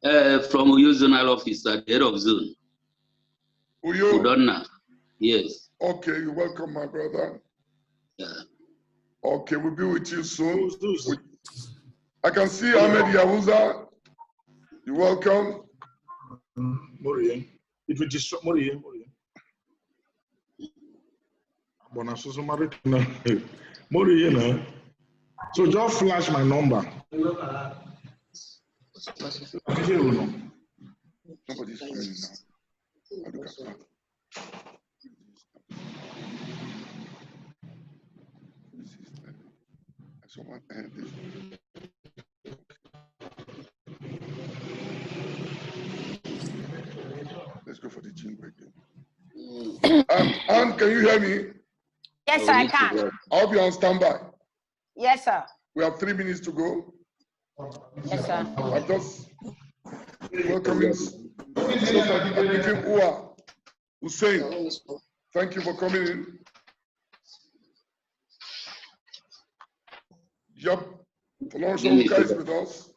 From Uyo Zonal Officer, head of zone. Uyo? Udonna. Yes. Okay, you're welcome, my brother. Yeah. Okay, we'll be with you soon. I can see Ahmed Yahuza. You're welcome. It will destroy Moriye. Moriye. So just flash my number. Nobody's coming now. I look at that. Someone end this. Let's go for the gym break. Anne, can you hear me? Yes, I can. I hope you're on standby. Yes, sir. We have 3 minutes to go. Yes, sir. I just welcoming Hussein. Thank you for coming in. Yep, Folorunsoka is with us.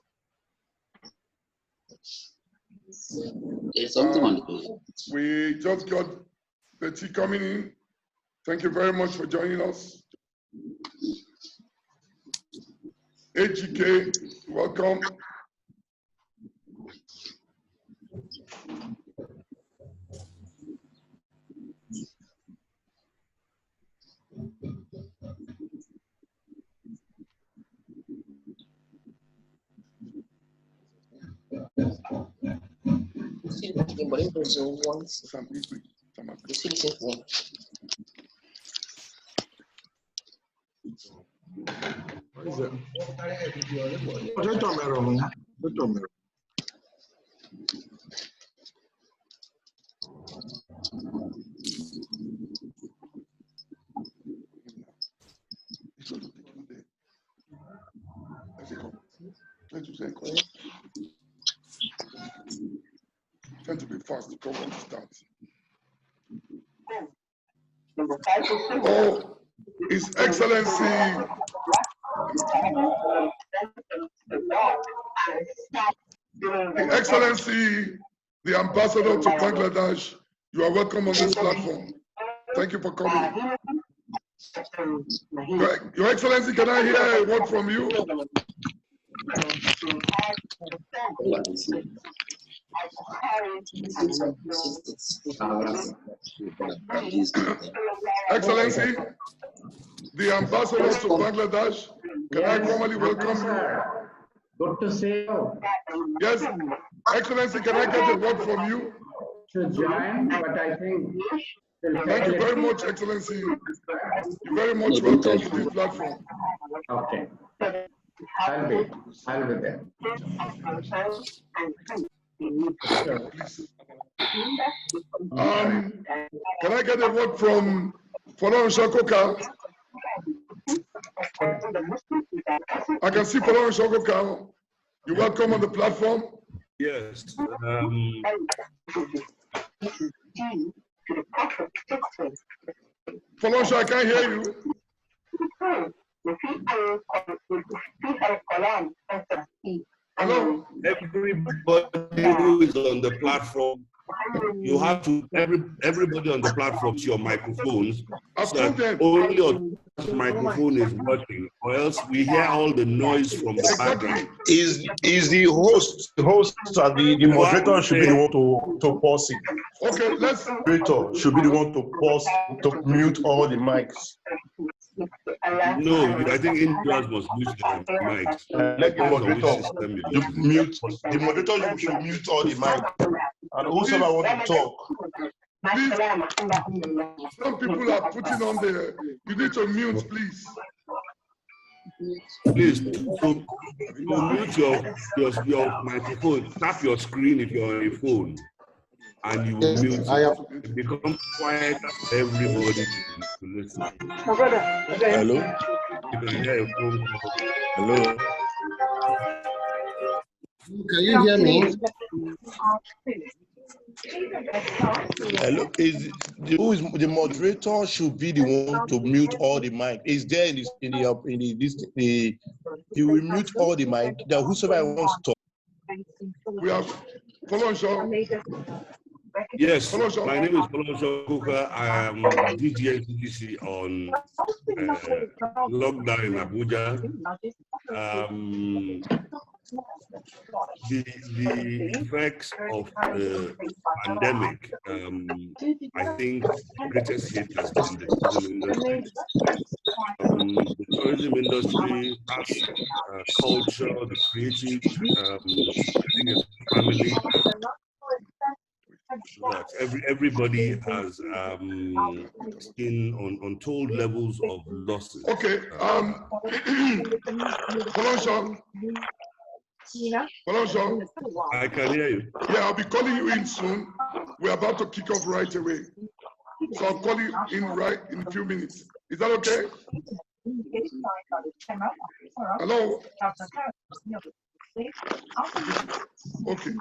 There's something on the way. We just got Betty coming in. Thank you very much for joining us. AGK, welcome. What is it? Try to be fast, the program starts. Oh, His Excellency the Ambassador to Bangladesh, you are welcome on this platform. Thank you for coming. Your Excellency, can I hear a word from you? Excellency, the Ambassador to Bangladesh, can I formally welcome you? Good to see you. Yes, Excellency, can I get a word from you? To join, but I think. Thank you very much, Excellency. You're very much welcome to this platform. Okay. I'll be there. Please. Can I get a word from Folorunsoka? I can see Folorunsoka. You're welcome on the platform. Yes. Folorunsoka, I can't hear you. Hello? Everybody who is on the platform, you have to, everybody on the platform to your microphones, so that only your microphone is working, or else we hear all the noise from the background. Is the host and the moderator should be the one to pause it. Okay, let's. Moderator should be the one to pause, to mute all the mics. No, I think individuals must mute their mics. Let the moderator mute. The moderator should mute all the mics. And whoever wants to talk. Please, some people are putting on the. You need to mute, please. Please, so mute your microphone. Tap your screen if you're on a phone, and you will mute. It becomes quiet for everybody to listen. Hello. You can hear a phone call. Hello. Can you hear me? Hello. Who is the moderator? Should be the one to mute all the mic. Is there in the he will mute all the mic. That whosoever wants to talk. We have Folonshaw. Yes, Folonshaw. my name is Folonshaw Kuka. I am DGNCDC on lockdown in Abuja. The effects of the pandemic, I think the greatest hit has been the tourism industry. The tourism industry, arts, culture, the creative, I think it's family. That everybody has seen untold levels of losses. Okay, Folonshaw. I can hear you. Yeah, I'll be calling you in soon. We're about to kick off right away. So I'll call you in right in a few minutes. Is that okay? Hello? Okay.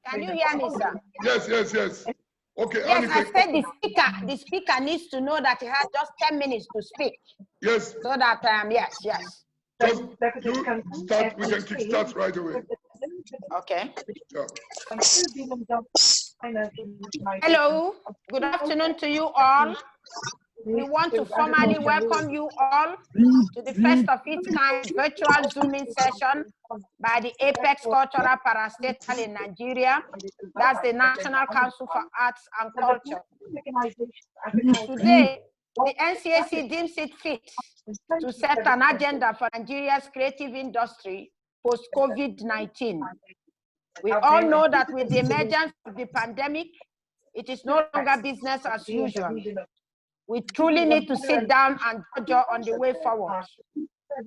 Can you hear me, sir? Yes. Okay. Yes, I said the speaker needs to know that he has just 10 minutes to speak. Yes. So that, yes. Just you start, we can kick start right away. Okay. Yeah. Hello, good afternoon to you all. We want to formally welcome you all to the first of its kind virtual Zooming session by the Apex Cultural Parastatal in Nigeria. That's the National Council for Arts and Culture. Today, the NCAC deems it fit to set an agenda for Nigeria's creative industry post-COVID-19. We all know that with the emergence of the pandemic, it is no longer business as usual. We truly need to sit down and judge on the way forward.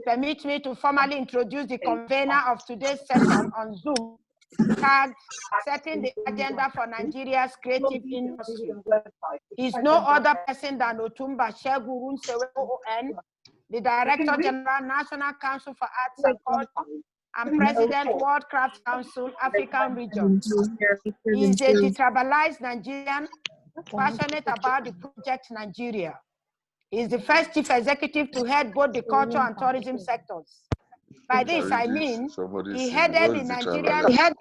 Permit me to formally introduce the convener of today's session on Zoom, tagged Setting the Agenda for Nigeria's Creative Industry. He's no other person than Otumba Shegun OON, the Director General, National Council for Arts and Culture, and President, World Craft Council, African Region. He is a detribalized Nigerian, passionate about the project Nigeria. He is the first chief executive to head both the culture and tourism sectors. By this, I mean, he headed the Nigerian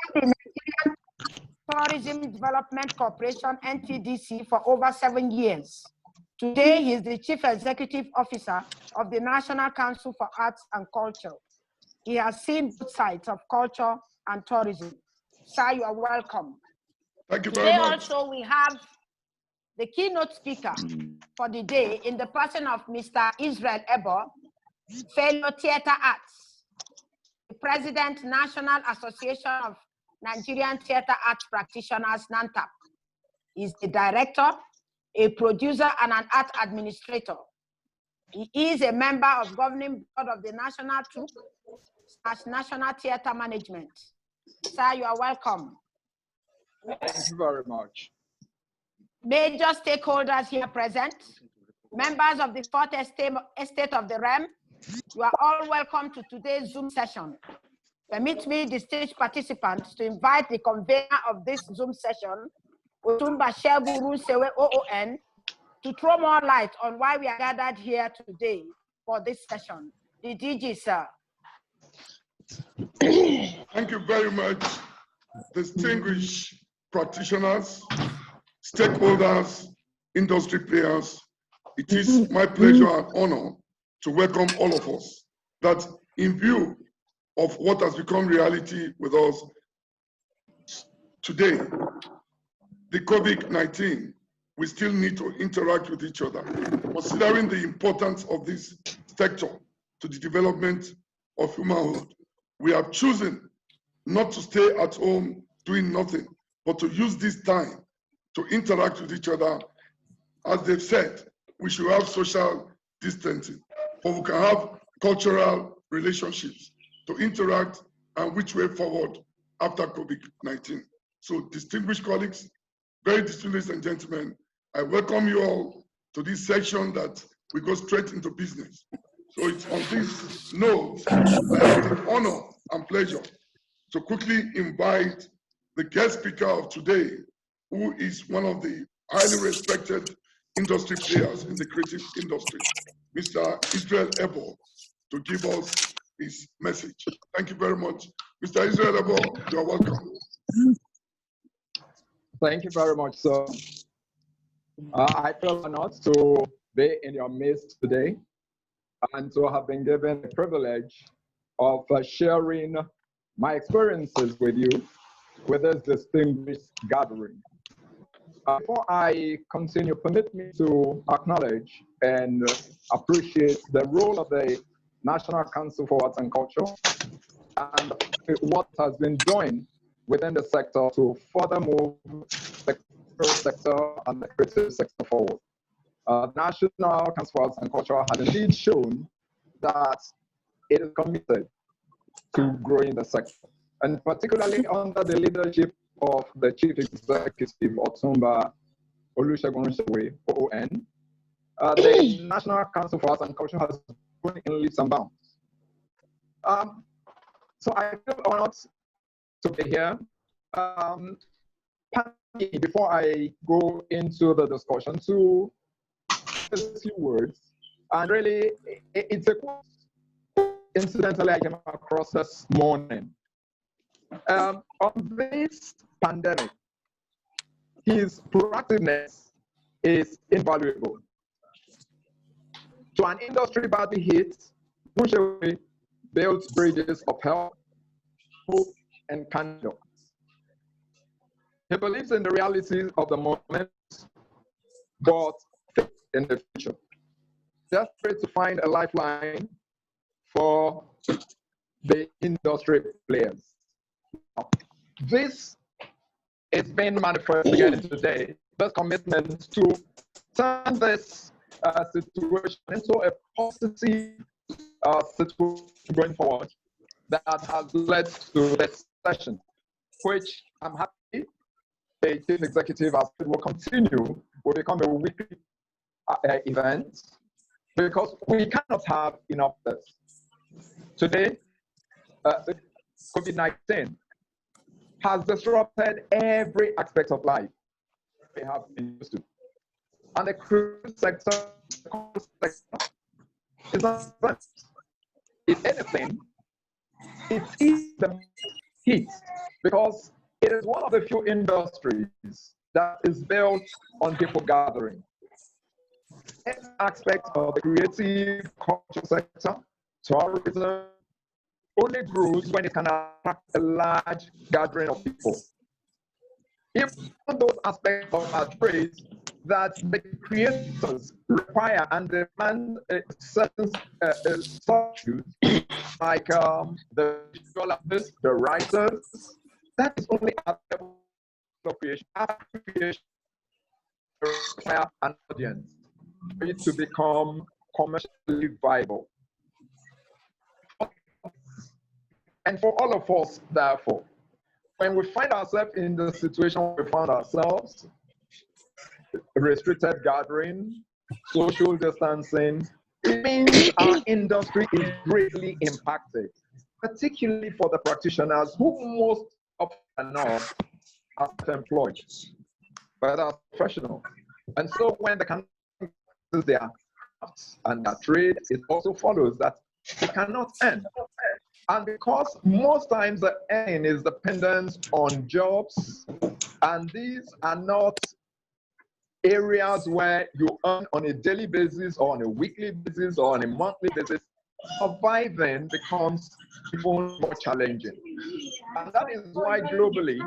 Tourism Development Corporation, NTDC, for over 7 years. Today, he is the chief executive officer of the National Council for Arts and Culture. He has seen both sides of culture and tourism. Sir, you are welcome. Thank you very much. Today also we have the keynote speaker for the day in the person of Mr. Isreal Eboh, fellow theater arts, the President, National Association of Nigerian Theater Arts Practitioners, NANTAP. He's the director, a producer, and an art administrator. He is a member of governing board of the National Troupe / National Theater Management. Sir, you are welcome. Thank you very much. Major stakeholders here present, members of the fourth estate of the realm, you are all welcome to today's Zoom session. Permit me, distinguished participants, to invite the convener of this Zoom session, Otumba Shegun OON, to throw more light on why we are gathered here today for this session. The DG, sir. Thank you very much, distinguished practitioners, stakeholders, industry players. It is my pleasure and honor to welcome all of us that in view of what has become reality with us today, the COVID-19, we still need to interact with each other. Considering the importance of this sector to the development of humanhood, we have chosen not to stay at home doing nothing, but to use this time to interact with each other. As they've said, we should have social distancing, but we can have cultural relationships to interact and which way forward after COVID-19. So distinguished colleagues, very distinguished and gentlemen, I welcome you all to this section that we go straight into business. So it's on this note, I have the honor and pleasure to quickly invite the guest speaker of today, who is one of the highly respected industry players in the creative industry, Mr. Isreal Eboh, to give us his message. Thank you very much. Mr. Isreal Eboh, you are welcome. Thank you very much, sir. I feel honored to be in your midst today and to have been given the privilege of sharing my experiences with you with this distinguished gathering. Before I continue, permit me to acknowledge and appreciate the role of the National Council for Arts and Culture and what has been doing within the sector to further move the sector and the creative sector forward. The National Council for Arts and Culture has indeed shown that it is committed to growing the sector, and particularly under the leadership of the Chief Executive, Otumba Olusegun OON, the National Council for Arts and Culture has grown in leaps and bounds. So I feel honored to be here. Before I go into the discussion, to a few words, and really, it's a quote. Incidentally, I came across this morning. On this pandemic, his proactiveness is invaluable. To an industry badly hit, Mushewe built bridges of help, hope, and candor. He believes in the realities of the moment, but faith in the future. Desperate to find a lifeline for the industry players. This is being manifested again today. This commitment to turn this situation into a positive situation going forward that has led to this session, which I'm happy the Chief Executive has said will continue, will become a weekly event, because we cannot have enough of this. Today, COVID-19 has disrupted every aspect of life we have been used to. And the creative sector is not, if anything, it is the heat, because it is one of the few industries that is built on people gathering. This aspect of the creative culture sector, tourism, only grows when it can attract a large gathering of people. If those aspects are traits that the creators require and demand certain structures, like the visual artists, the writers, that is only available for creation. After creation, require an audience for it to become commercially viable. And for all of us, therefore, when we find ourselves in the situation we found ourselves, restricted gathering, social distancing, it means our industry is greatly impacted, particularly for the practitioners who most often enough are self-employed, but are professional. And so when the country is their crafts and their trade, it also follows that they cannot earn. And because most times the earning is dependent on jobs, and these are not areas where you earn on a daily basis or on a weekly basis or on a monthly basis, surviving becomes even more challenging. And that is why globally,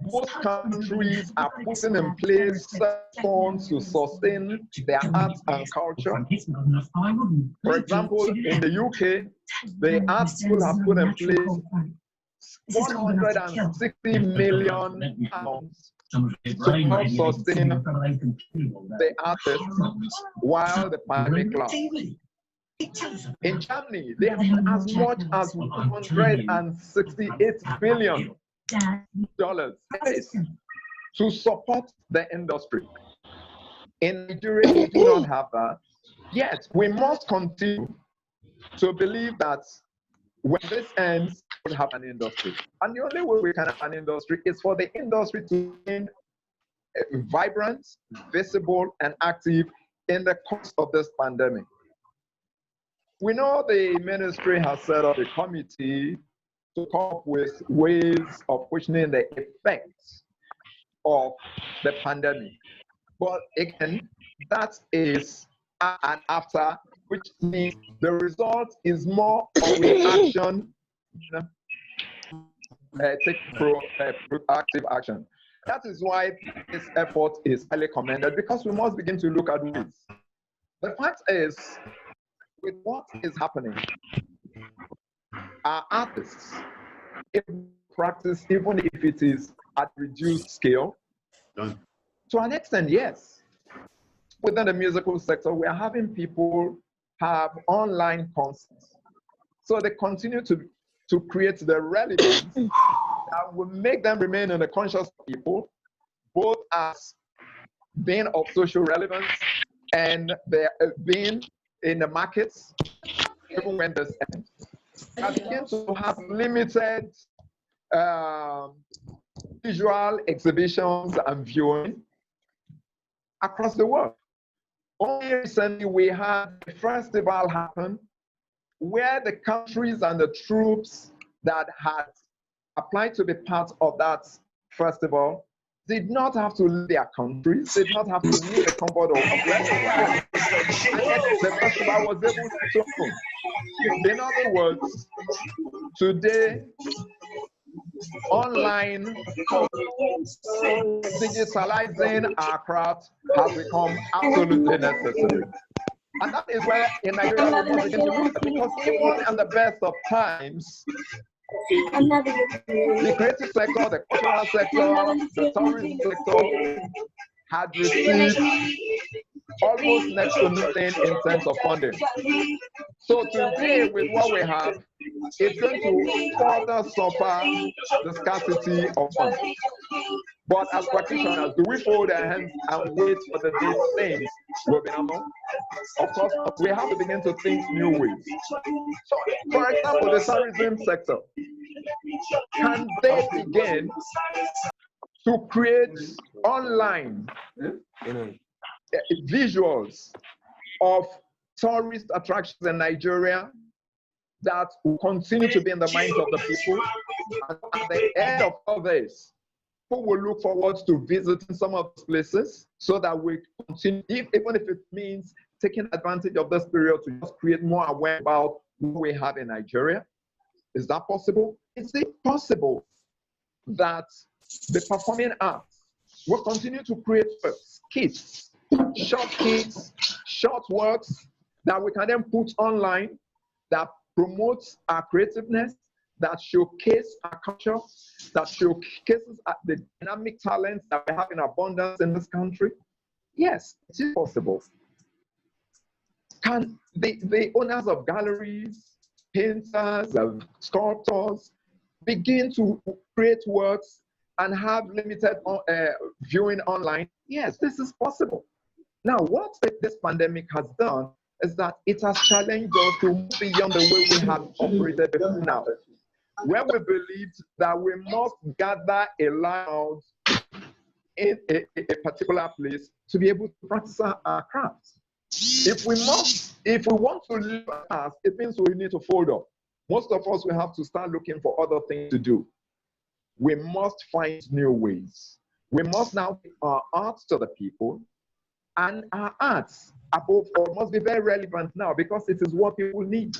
most countries are putting in place funds to sustain their arts and culture. For example, in the UK, the arts school have put in place 160 million pounds to help sustain the artists while the pandemic lasts. In Germany, they have as much as $168 billion to support the industry. In Nigeria, we do not have that. Yet, we must continue to believe that when this ends, have an industry. And the only way we can have an industry is for the industry to be vibrant, visible, and active in the course of this pandemic. We know the ministry has set up a committee to come up with ways of questioning the effects of the pandemic. But again, that is an after, which means the result is more of reaction, take proactive action. That is why this effort is highly commended, because we must begin to look at ways. The fact is, with what is happening, our artists, if practice, even if it is at reduced scale, to an extent, yes. Within the musical sector, we are having people have online concerts. So they continue to create the relevance that will make them remain in the conscious of people, both as being of social relevance and they're being in the markets, even when this ends. I begin to have limited visual exhibitions and viewing across the world. Only recently we had a festival happen where the countries and the troops that had applied to be part of that festival did not have to leave their countries, did not have to leave the comfort of where they were. And yet the festival was able to open. In other words, today, online digitalizing our craft has become absolutely necessary. And that is where in Nigeria we must begin to look at, because even in the best of times, the creative sector, the cultural sector, the tourism sector had received almost next to nothing in terms of funding. So today, with what we have, it's going to further suffer the scarcity of funds. But as practitioners, do we fold our hands and wait for the day things will be normal? Of course, we have to begin to think new ways. So, for example, the tourism sector, can they begin to create online visuals of tourist attractions in Nigeria that will continue to be in the minds of the people? And at the end of all this, people will look forward to visiting some of these places so that we continue, even if it means taking advantage of this period to just create more awareness about what we have in Nigeria. Is that possible? Is it possible that the performing arts will continue to create skits, short works that we can then put online that promotes our creativeness, that showcase our culture, that showcases the dynamic talents that we have in abundance in this country? Yes, it is possible. Can the owners of galleries, painters, sculptors begin to create works and have limited viewing online? Yes, this is possible. Now, what this pandemic has done is that it has challenged us to move beyond the way we have operated before now, where we believed that we must gather around in a particular place to be able to practice our crafts. If we want to live as, it means we need to fold up. Most of us will have to start looking for other things to do. We must find new ways. We must now give our arts to the people, and our arts, above all, must be very relevant now because it is what people need.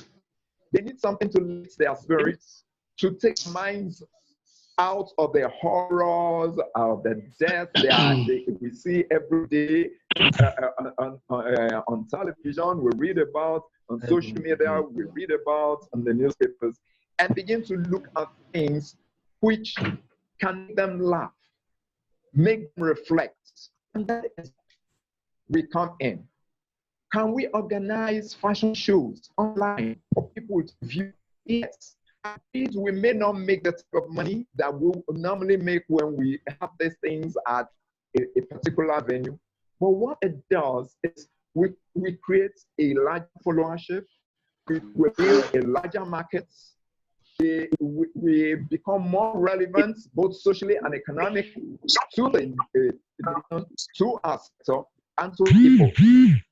They need something to lift their spirits, to take minds out of the horrors of the death we see every day on television, we read about, on social media, we read about, on the newspapers, and begin to look at things which can make them laugh, make them reflect. And that is we come in. Can we organize fashion shows online for people to view? Yes. We may not make the type of money that we normally make when we have these things at a particular venue. But what it does is we create a large followership, we build a larger market, we become more relevant, both socially and economically, to to our sector and to people.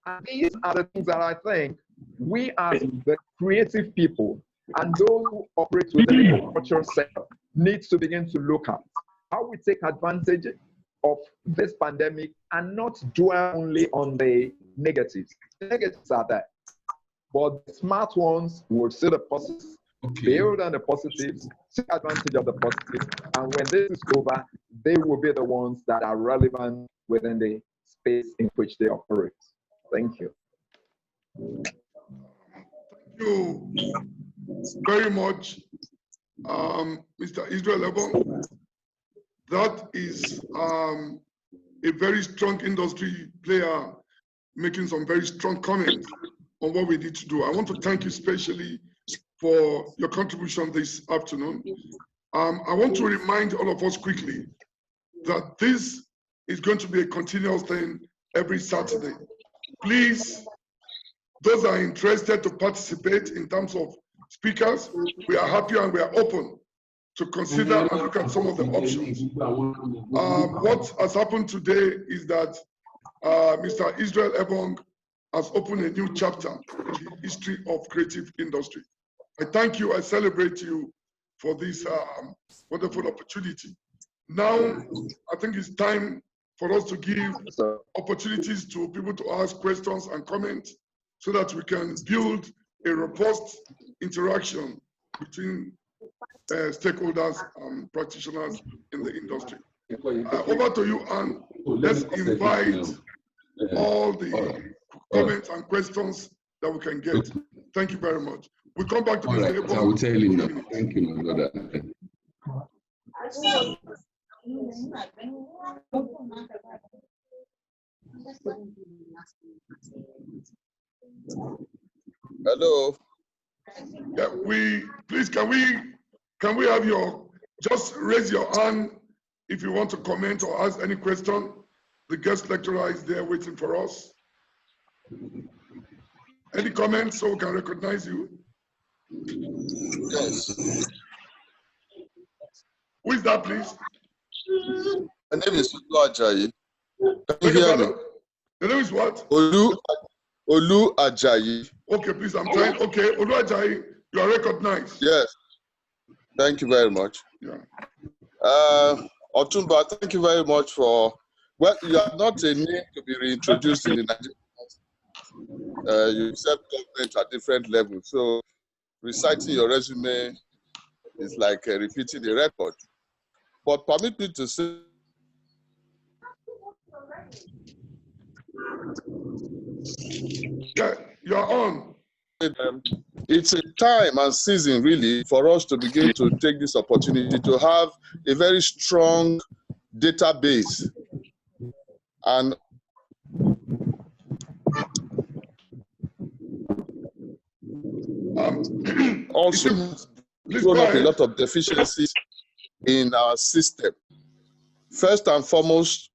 And these are the things that I think we as the creative people and those who operate within the cultural sector needs to begin to look at how we take advantage of this pandemic and not dwell only on the negatives. The negatives are there, but the smart ones will see the positives, build on the positives, take advantage of the positives, and when this is over, they will be the ones that are relevant within the space in which they operate. Thank you. Thank you very much, Mr. Isreal Eboh. That is a very strong industry player making some very strong comments on what we need to do. I want to thank you especially for your contribution this afternoon. I want to remind all of us quickly that this is going to be a continuous thing every Saturday. Please, those that are interested to participate in terms of speakers, we are happy and we are open to consider and look at some of the options. What has happened today is that Mr. Isreal Eboh has opened a new chapter in the history of creative industry. I thank you, I celebrate you for this wonderful opportunity. Now, I think it's time for us to give opportunities to people to ask questions and comment so that we can build a robust interaction between stakeholders and practitioners in the industry. Over to you, Anne. Let's invite all the comments and questions that we can get. Thank you very much. We'll come back to this table. I will tell him now. Thank you, my brother. Hello. Yeah, please can we have your, just raise your hand if you want to comment or ask any question. The guest lecturer is there waiting for us. Any comments so we can recognize you? Yes. Who is that, please? My name is Olu Ajayi. Can you hear me? Your name is what? Olu Ajayi. Okay, please, I'm trying. Okay, Olu Ajayi, you are recognized. Yes. Thank you very much. Yeah. Otumba, thank you very much for, well, you are not a name to be reintroduced in the Nigerian. You serve government at different levels. So reciting your resume is like repeating the record. But permit me to say, yeah, you are on. It's a time and season really for us to begin to take this opportunity to have a very strong database and also thrown up a lot of deficiencies in our system. First and foremost,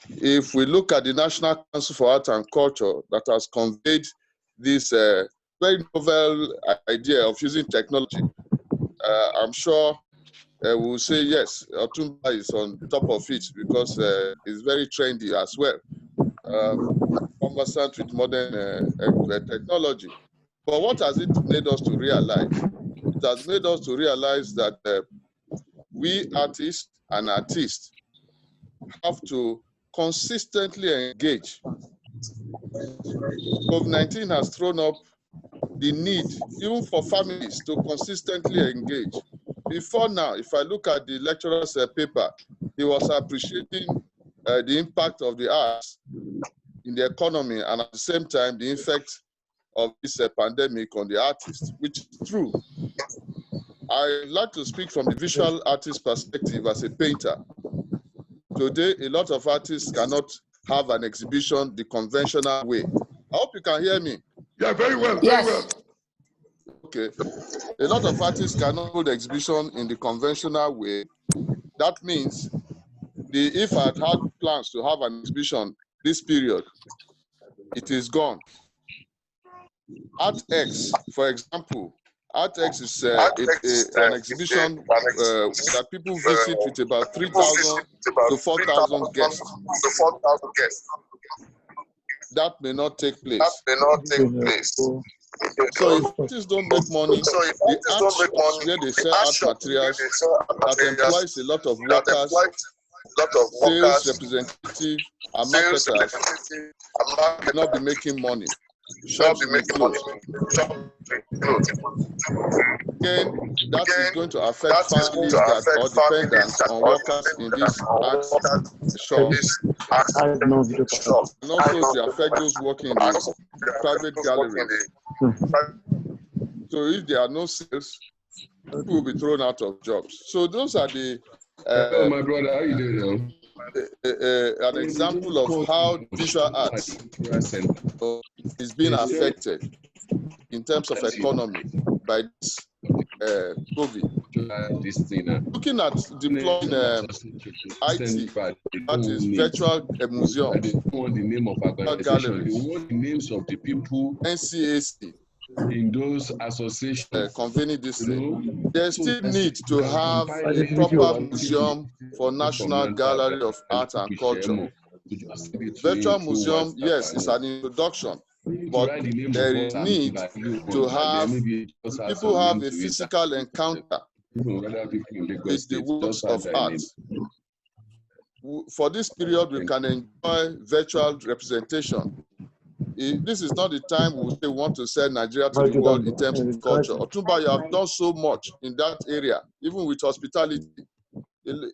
if we look at the National Council for Art and Culture that has conveyed this very novel idea of using technology, I'm sure we'll say yes, Otumba is on top of it because it's very trendy as well, conversant with modern technology. But what has it made us to realize? It has made us to realize that we artists and artists have to consistently engage. COVID-19 has thrown up the need, even for families, to consistently engage. Before now, if I look at the lecturer's paper, he was appreciating the impact of the arts in the economy and at the same time the effect of this pandemic on the artist, which is true. I like to speak from the visual artist perspective as a painter. Today, a lot of artists cannot have an exhibition the conventional way. I hope you can hear me. Yeah, very well, very well. Okay. A lot of artists cannot hold exhibition in the conventional way. That means if I had plans to have an exhibition this period, it is gone. ArtX, for example, ArtX is an exhibition that people visit with about 3,000 to 4,000 guests. That may not take place. So if artists don't make money, the art shops where they sell art materials that employs a lot of workers, sales representatives, and marketers will not be making money. Shops will be closed. Again, that is going to affect families that are dependent on workers in these art shops. And also to affect those working in the private galleries. So if there are no sales, people will be thrown out of jobs. So those are the my brother, how you doing now? an example of how visual arts is being affected in terms of economy by this COVID. Looking at deploying IT, that is virtual museums, galleries, the names of the people NCAC, in those associations convening this thing. There's still need to have a proper museum for National Gallery of Art and Culture. Virtual museum, yes, it's an introduction, but there is need to have people have a physical encounter with the works of art. For this period, we can enjoy virtual representation. This is not the time we want to send Nigeria to the world in terms of culture. Otumba, you have done so much in that area, even with hospitality.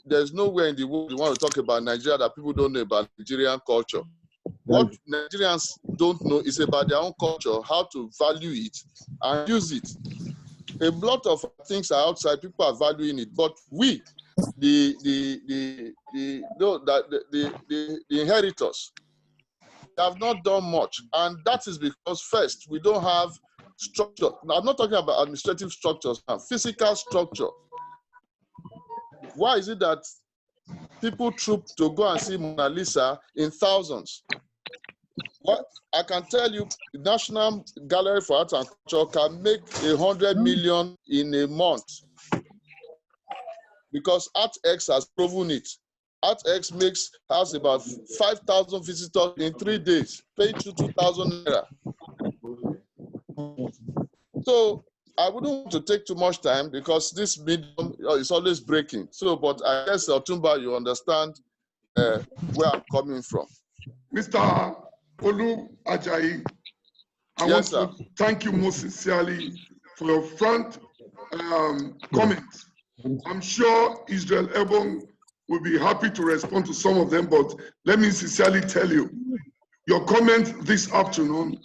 There's nowhere in the world you want to talk about Nigeria that people don't know about Nigerian culture. What Nigerians don't know is about their own culture, how to value it and use it. A lot of things are outside, people are valuing it, but we, the inheritors, have not done much, and that is because first we don't have structure. Now, I'm not talking about administrative structures now, physical structure. Why is it that people troop to go and see Mona Lisa in thousands? What I can tell you, the National Gallery for Art and Culture can make 100 million in a month because ArtX has proven it. ArtX has about 5,000 visitors in 3 days, paid you 2,000 naira. So I wouldn't want to take too much time because this medium is always breaking. So, but I guess Otumba, you understand where I'm coming from. Mr. Olu Ajayi, I want to thank you most sincerely for your frank comments. I'm sure Israel Eboh will be happy to respond to some of them, but let me sincerely tell you, your comment this afternoon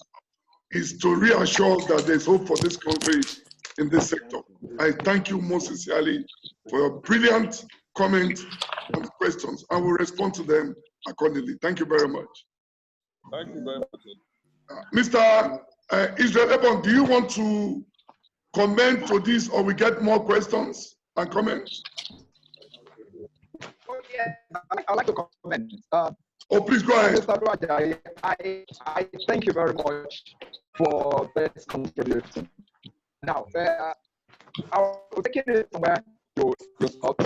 is to reassure us that there's hope for this country in this sector. I thank you most sincerely for your brilliant comments and questions. I will respond to them accordingly. Thank you very much. Thank you very much. Mr. Israel Eboh, do you want to comment to this or we get more questions and comments? I'd like to comment. Oh, please go ahead. Mr. Raja, I thank you very much for this contribution. Now, I was taking it somewhere to stop.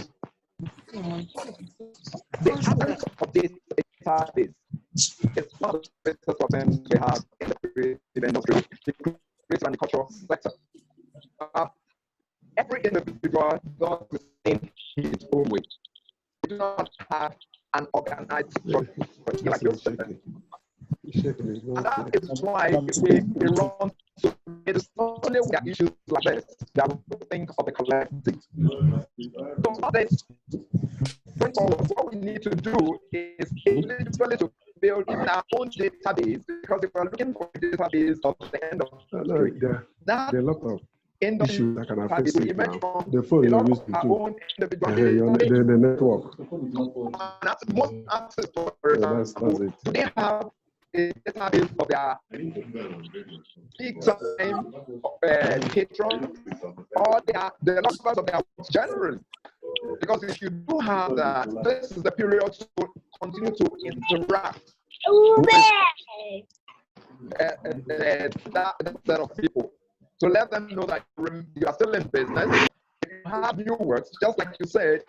The essence of this database is one of the best problems we have in the industry, the creative and the cultural sector. Every individual does the thing in his own way. We do not have an organized structure like yours. And that is why we run to it is not only with issues like this that we think of the collective. So not this going forward, what we need to do is individually to build even our own database, because if we're looking for a database of the end of the story, there are a lot of issues that can affect it now. The phone you're using to the network. That's it. They have a database of their big time patrons or the numbers of their generally. Because if you do have that, this is the period to continue to interact with that set of people. to let them know that you are still in business. If you have new works, just like you said,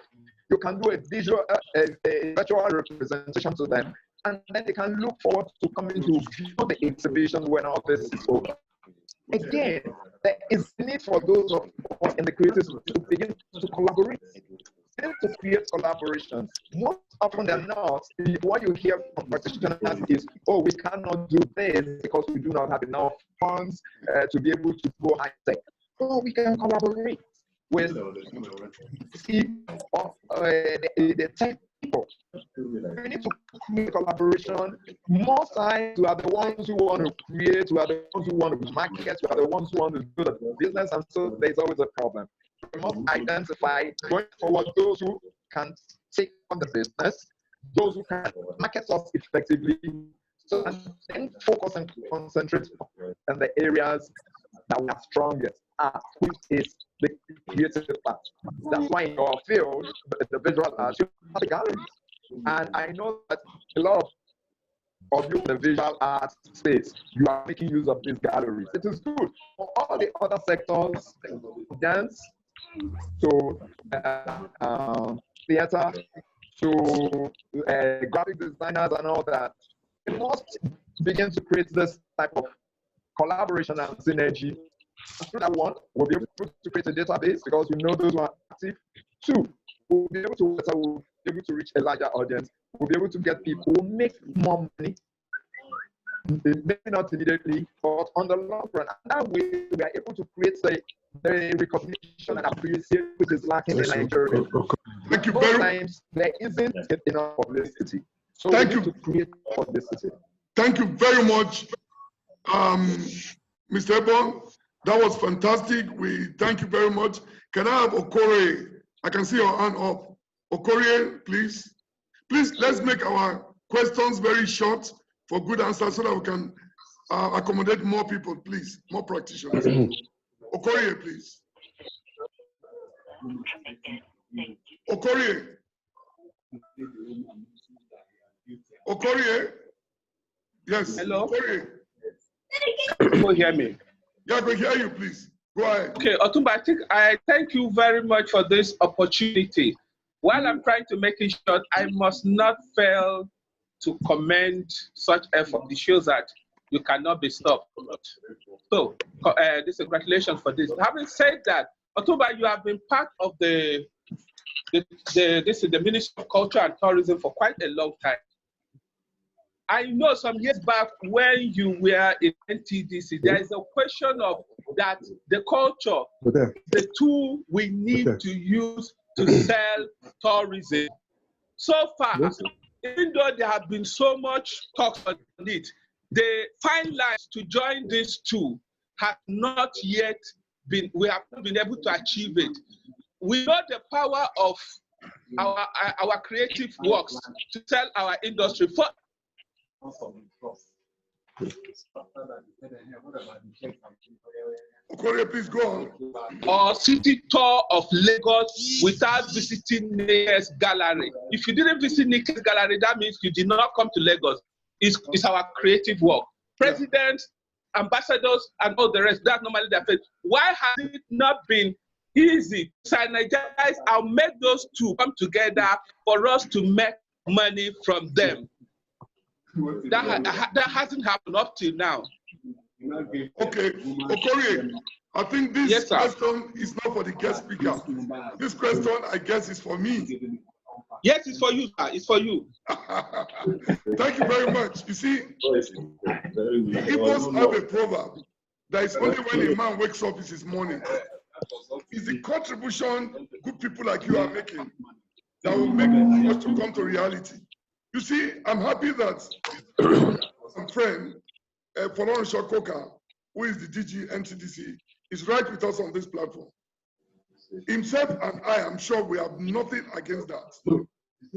you can do a visual, a virtual representation to them, and then they can look forward to coming to view the exhibition when all this is over. Again, there is need for those of us in the creatives to begin to collaborate, to create collaboration. Most often than not, what you hear from practitioners is, oh, we cannot do this because we do not have enough funds to be able to go high tech. Oh, we can collaborate with the tech people. We need to create collaboration. Most times, we are the ones who want to create, we are the ones who want to market, we are the ones who want to do the business, and so there's always a problem. We must identify, going forward, those who can take on the business, those who can market us effectively, so then focus and concentrate on the areas that we are strongest at, which is the creative part. That's why in your field, the visual arts, you have the galleries. And I know that a lot of you in the visual arts space, you are making use of these galleries. It is good for all the other sectors, dance, to theater, to graphic designers and all that. We must begin to create this type of collaboration and synergy. Through that one, we'll be able to create a database because we know those who are active. Two, we'll be able to reach a larger audience. We'll be able to get people who make more money, maybe not immediately, but on the long run. And that way, we are able to create the recognition and appreciation which is lacking in Nigeria. Thank you Most very times, there isn't enough publicity. So Thank we need you. to create publicity. Thank you very much, Mr. Eboh. That was fantastic. We thank you very much. Can I have Okorie? I can see your hand up. Okorie, please. Please, let's make our questions very short for good answers so that we can accommodate more people, please, more practitioners. Okorie, please. Okorie. Okorie. Yes. Hello. Okorie. Can you hear me? Yeah, I can hear you, please. Go ahead. Okay, Otumba, I thank you very much for this opportunity. While I'm trying to make it short, I must not fail to commend such effort. It shows that you cannot be stopped. So, congratulations for this. Having said that, Otumba, you have been part of the Ministry of Culture and Tourism for quite a long time. I know some years back when you were in NTDC, there is a question of that the culture, the tool we need to use to sell tourism. So far, even though there have been so much talk on it, the fine lines to join these two have not yet been, we have not been able to achieve it. We know the power of our creative works to sell our industry. Okorie, please go on. Or city tour of Lagos without visiting Nike's gallery. If you didn't visit Nike's gallery, that means you did not come to Lagos. It's our creative work. Presidents, ambassadors, and all the rest, that's normally their fate. Why has it not been easy to synergize and make those two come together for us to make money from them? That hasn't happened up till now. Okay, Okorie, I think this question is not for the guest speaker. This question, I guess, is for me. Yes, it's for you, sir. It's for you. Thank you very much. You see, the Igbos have a proverb that is only when a man wakes up is his morning. It's the contribution good people like you are making that will make us to come to reality. You see, I'm happy that my friend, Folorun Shokoka, who is the DG NTDC, is right with us on this platform. Himself and I am sure we have nothing against that.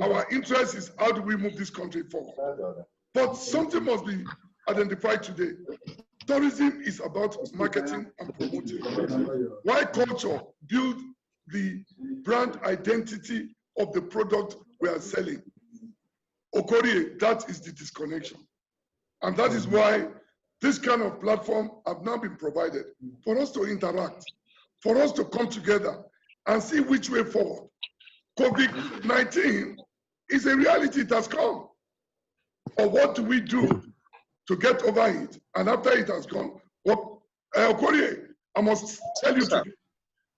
Our interest is how do we move this country forward. But something must be identified today. Tourism is about marketing and promoting. Why culture build the brand identity of the product we are selling? Okorie, that is the disconnection. And that is why this kind of platform have now been provided for us to interact, for us to come together and see which way forward. COVID-19 is a reality, it has come. Or what do we do to get over it? And after it has gone, what, Okorie, I must tell you today,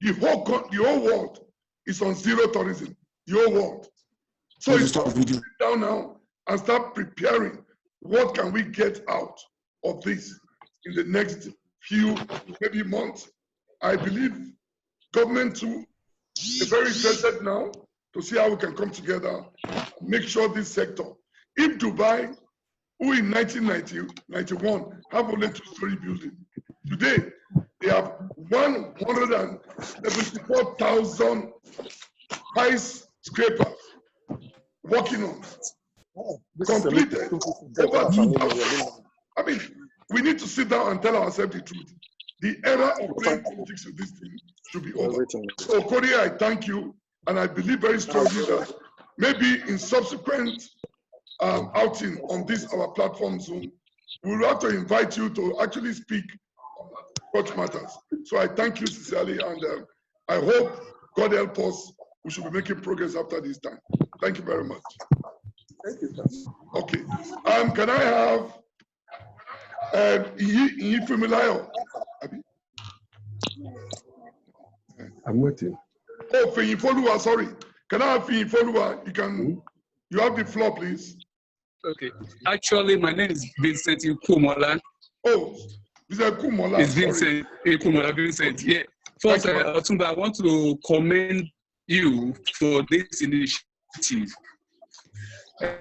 the whole world is on zero tourism, the whole world. So it's time to sit down now and start preparing. What can we get out of this in the next few, maybe months? I believe government too is very interested now to see how we can come together, make sure this sector. If Dubai, who in 1991 have only 2-story building, today they have 174,000 skyscrapers working on, completed over 2,000. I mean, we need to sit down and tell ourselves the truth. The era of playing politics with this thing should be over. So, Korea, I thank you, and I believe very strongly that maybe in subsequent outing on this our platform Zoom, we will have to invite you to actually speak on such matters. So I thank you sincerely, and I hope God help us. We should be making progress after this time. Thank you very much. Thank you, sir. Okay. Can I have Ifemilayo? I'm waiting. Oh, Feyinfoluwa, sorry. Can I have Feyinfoluwa? You have the floor, please. Okay. Actually, my name is Vincent Ikumola. Oh, Mr. Ikumola. It's Vincent Ikumola. Vincent. Yeah. First, Otumba, I want to commend you for this initiative.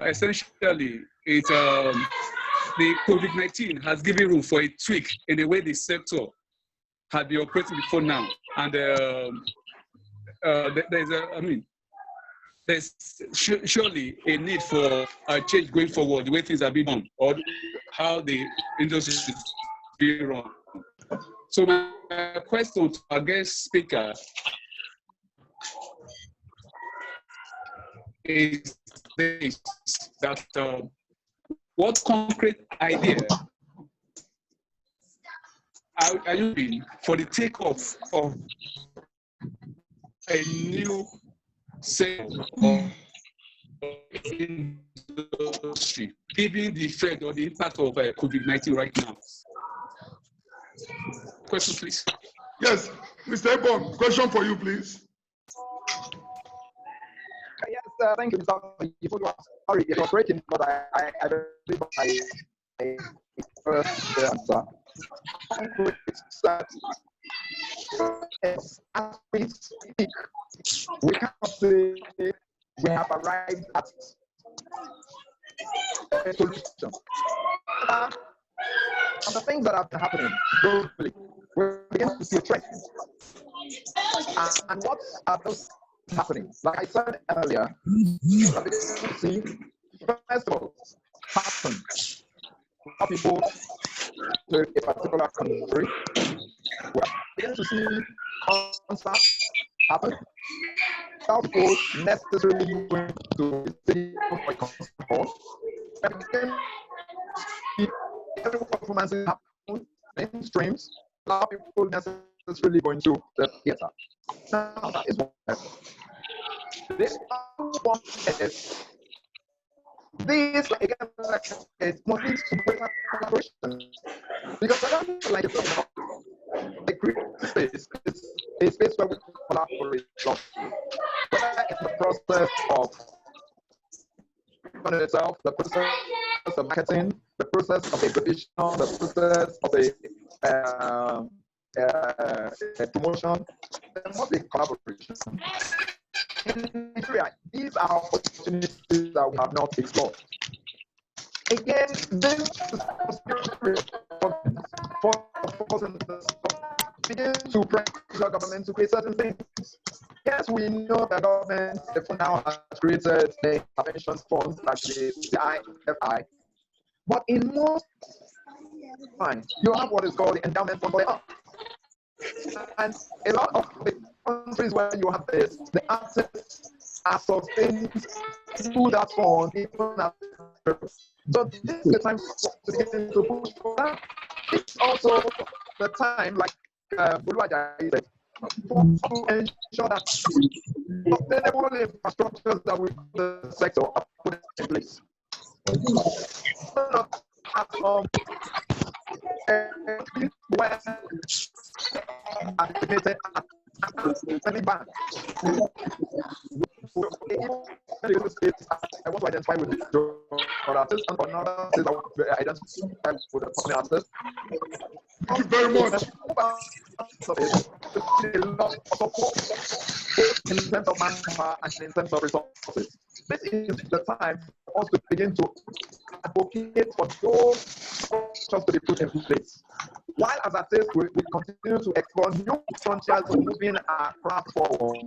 Essentially, it's the COVID-19 has given room for a tweak in the way the sector had been operating before now, and there's surely a need for a change going forward, the way things are being done, or how the industry is being run. So my question to our guest speaker is this, that what concrete idea are you in for the takeoff of a new sector of industry, given the effect or the impact of COVID-19 right now? Question, please. Yes, Mr. Eboh, question for you, please. Yes, thank you, Mr. Sorry, it was breaking, but I believe I first answer. As we speak, we cannot say we have arrived at a solution. And the things that have been happening globally, we're beginning to see a trend. And what are those happening? Like I said earlier, we're beginning to see festivals happen. People to a particular country, we're beginning to see concerts happen. Without people necessarily going to the city for a concert hall. Every performance is happening in streams, without people necessarily going to the theater. Now, that is one. This one is this, again, it's mostly super collaboration. Because I don't like it so much. The creative space is a space where we collaborate. Whether it's the process of itself, the process of marketing, the process of exhibition, the process of a promotion, there must be collaboration. In Nigeria, these are opportunities that we have not explored. Again, this is for begin to pressure government to create certain things. Yes, we know that government for now has created the intervention funds like the IFI, but in most times you have what is called the endowment fund for the arts. And a lot of the countries where you have this, the assets are sustained through that fund, even as So this is the time to begin to push for that. It's also the time, like Buluwaja said, to ensure that sustainable infrastructures that we the sector are put in place. Where activated and back. I want to identify with the artist and another says I want to identify with the company artist. Thank you very much. A lot of support in terms of manpower and in terms of resources. This is the time for us to begin to advocate for those structures to be put in place. While as artists, we continue to explore new frontiers of moving our craft forward,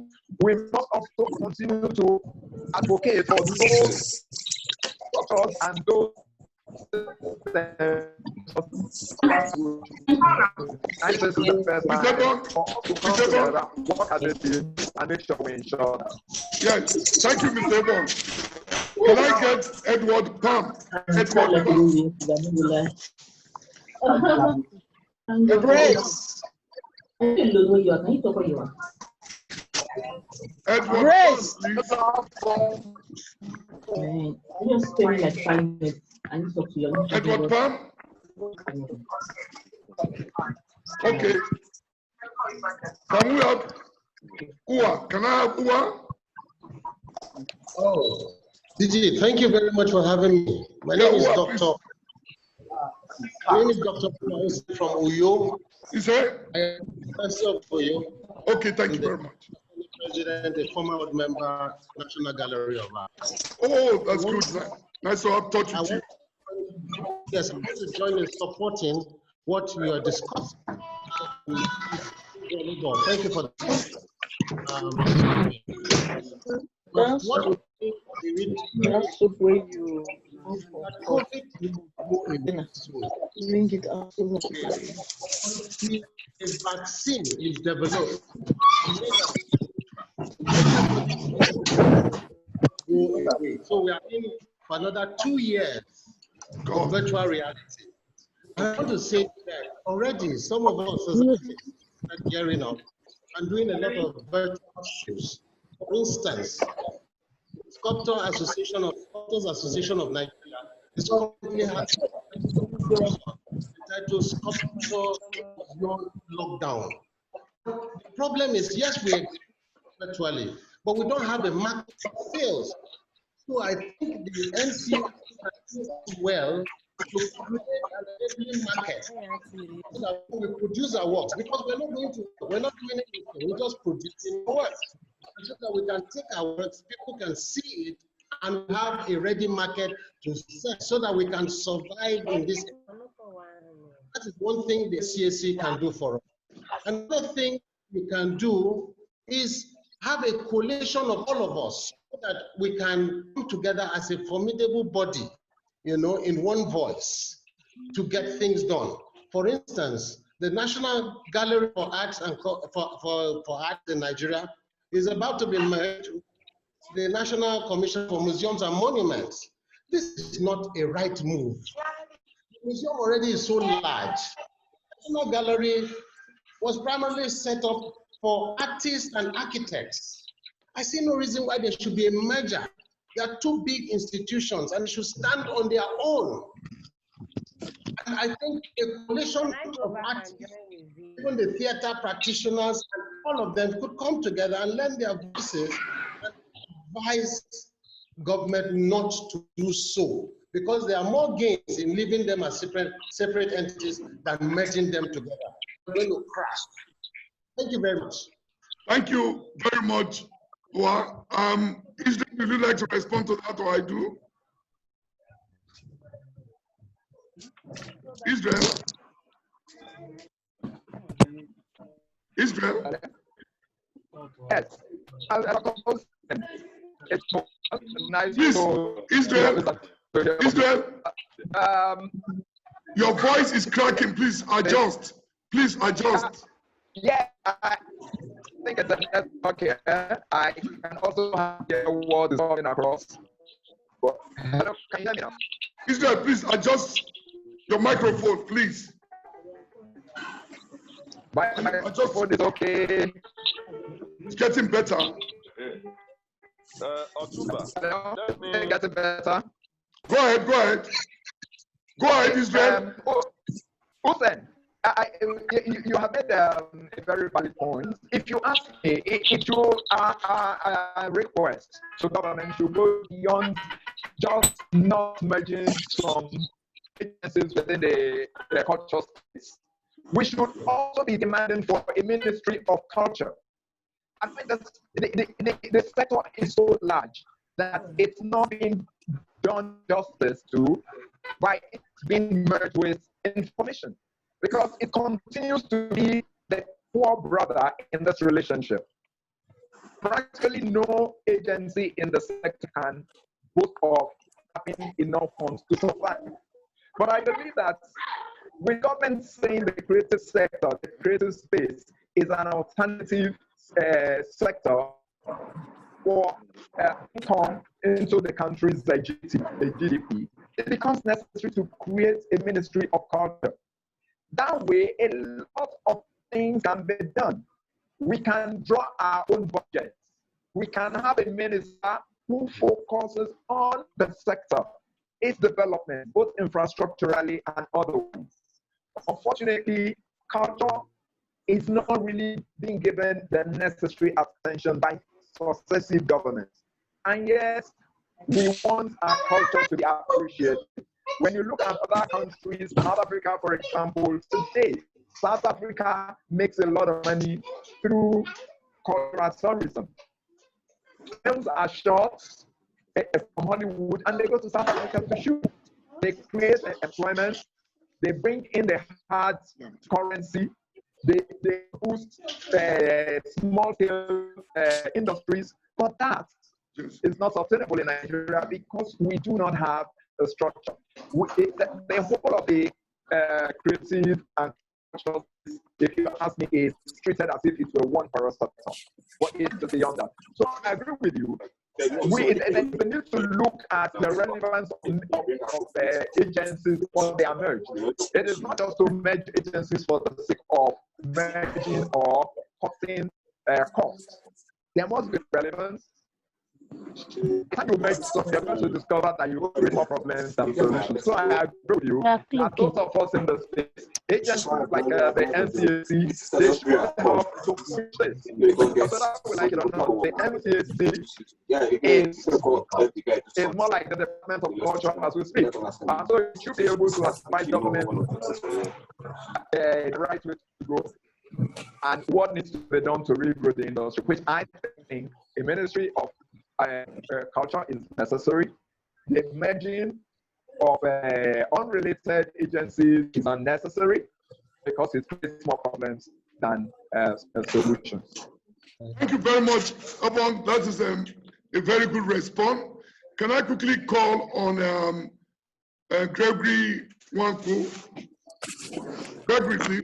we must also continue to advocate for those structures and those and make sure we ensure that. Yes, thank you, Mr. Eboh. Can I get Edward Pam? Grace. Edward Grace. Just stay like 5 minutes. I need to talk to you. Edward Pam? Okay. Can we have Ua? Can I have Ua? Oh, DG, thank you very much for having me. My name is Dr. My name is Dr. from Uyo. Is it? I am Professor of Uyo. Okay, thank you very much. President, a former board member, National Gallery of Art. Oh, that's good. Nice to have touch with you. Yes, I want to join in supporting what we are discussing. Thank you for that. A vaccine is developed. So we are in for another 2 years of virtual reality. I want to say that already some of us are gearing up and doing a lot of virtual shows. For instance, Sculptors Association of Nigeria is currently having entitled Sculpture Beyond Lockdown. The problem is, yes, we're virtually, but we don't have a market sales. So I think the NC can do well to create an enabling market so that we produce our works, because we're not doing anything, we're just producing work. So that we can take our works, people can see it, and have a ready market to sell so that we can survive in this. That is one thing the CAC can do for us. Another thing we can do is have a coalition of all of us so that we can come together as a formidable body, you know, in one voice to get things done. For instance, the National Gallery for Arts and for Arts in Nigeria is about to be merged with the National Commission for Museums and Monuments. This is not a right move. The museum already is so large. The National Gallery was primarily set up for artists and architects. I see no reason why there should be a merger. They are two big institutions and should stand on their own. And I think a coalition of artists, even the theater practitioners, and all of them could come together and lend their voices and advise government not to do so, because there are more gains in leaving them as separate entities than merging them together. We're going to crash. Thank you very much. Thank you very much. Well, Isreal, would you like to respond to that, or I do? Isreal? Isreal? Yes. Please, Isreal, your voice is cracking. Please adjust. Please adjust. Yeah, I think it's okay. I can also hear what is coming across. Hello, can you hear me now? Israel, please adjust your microphone, please. My microphone is okay. It's getting better. Hello, getting better. Go ahead, go ahead. Go ahead, Israel. Hussein, you have made a very valid point. If you ask me, if you request, so government should go beyond just not merging some agencies within the culture space. We should also be demanding for a ministry of culture. I think the sector is so large that it's not being done justice to by it's being merged with information, because it continues to be the poor brother in this relationship. Practically no agency in the sector can boast of having enough funds to survive. But I believe that with government saying the creative sector, the creative space is an alternative sector for income into the country's GDP, it becomes necessary to create a ministry of culture. That way, a lot of things can be done. We can draw our own budgets. We can have a minister who focuses on the sector, its development, both infrastructurally and otherwise. Unfortunately, culture is not really being given the necessary attention by successive governments. And yes, we want our culture to be appreciated. When you look at other countries, South Africa, for example, today, South Africa makes a lot of money through cultural tourism. Films are shot from Hollywood and they go to South Africa to shoot. They create employment, they bring in the hard currency, they boost small-scale industries, but that is not sustainable in Nigeria because we do not have a structure. The whole of the creative and cultural, if you ask me, is treated as if it were one parastatal, but it's beyond that. So I agree with you. We need to look at the relevance of agencies when they are merged. It is not just to merge agencies for the sake of merging or cutting costs. There must be relevance. When you merge some, you're going to discover that you create more problems than solutions. So I agree with you. That those of us in the space, agencies like the NCAC, they should help to push this. Because whether we like it or not, the NCAC is more like the Department of Culture as we speak. And so it should be able to advise government the right way to go and what needs to be done to regrow the industry, which I think a ministry of culture is necessary. The merging of unrelated agencies is unnecessary because it creates more problems than solutions. Thank you very much, Eboh. That is a very good response. Can I quickly call on Gregory Wanko? Gregory, please.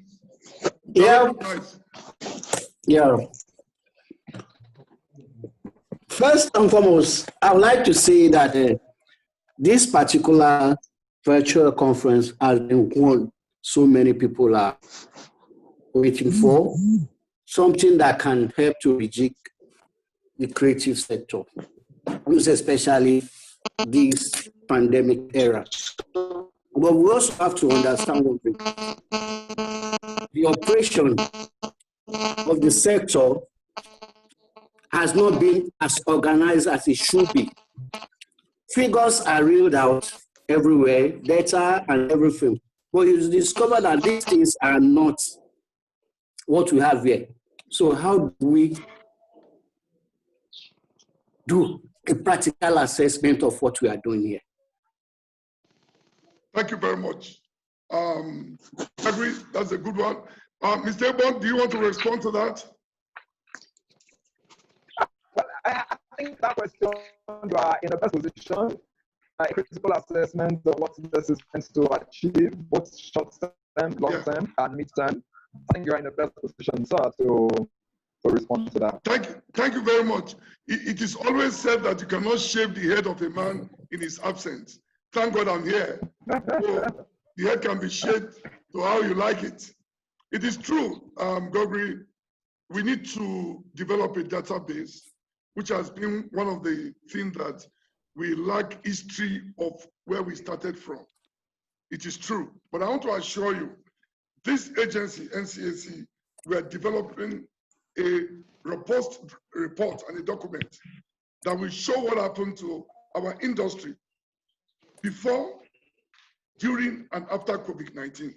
Yeah. Nice. Yeah. First and foremost, I would like to say that this particular virtual conference has been one so many people are waiting for, something that can help to rejig the creative sector, especially this pandemic era. But we also have to understand one thing. The operation of the sector has not been as organized as it should be. Figures are reeled out everywhere, data and everything. But you discover that these things are not what we have here. So how do we do a practical assessment of what we are doing here? Thank you very much. I agree, that's a good one. Mr. Eboh, do you want to respond to that? I think that question, you are in the best position, critical assessment of what this is meant to achieve, both short term, long term, and mid term. I think you are in the best position, sir, to to respond to that. Thank you very much. It is always said that you cannot shave the head of a man in his absence. Thank God I'm here. So the head can be shaved to how you like it. It is true, Gogri, we need to develop a database, which has been one of the things that we lack history of where we started from. It is true, but I want to assure you, this agency, NCAC, we are developing a robust report and a document that will show what happened to our industry before, during, and after COVID-19.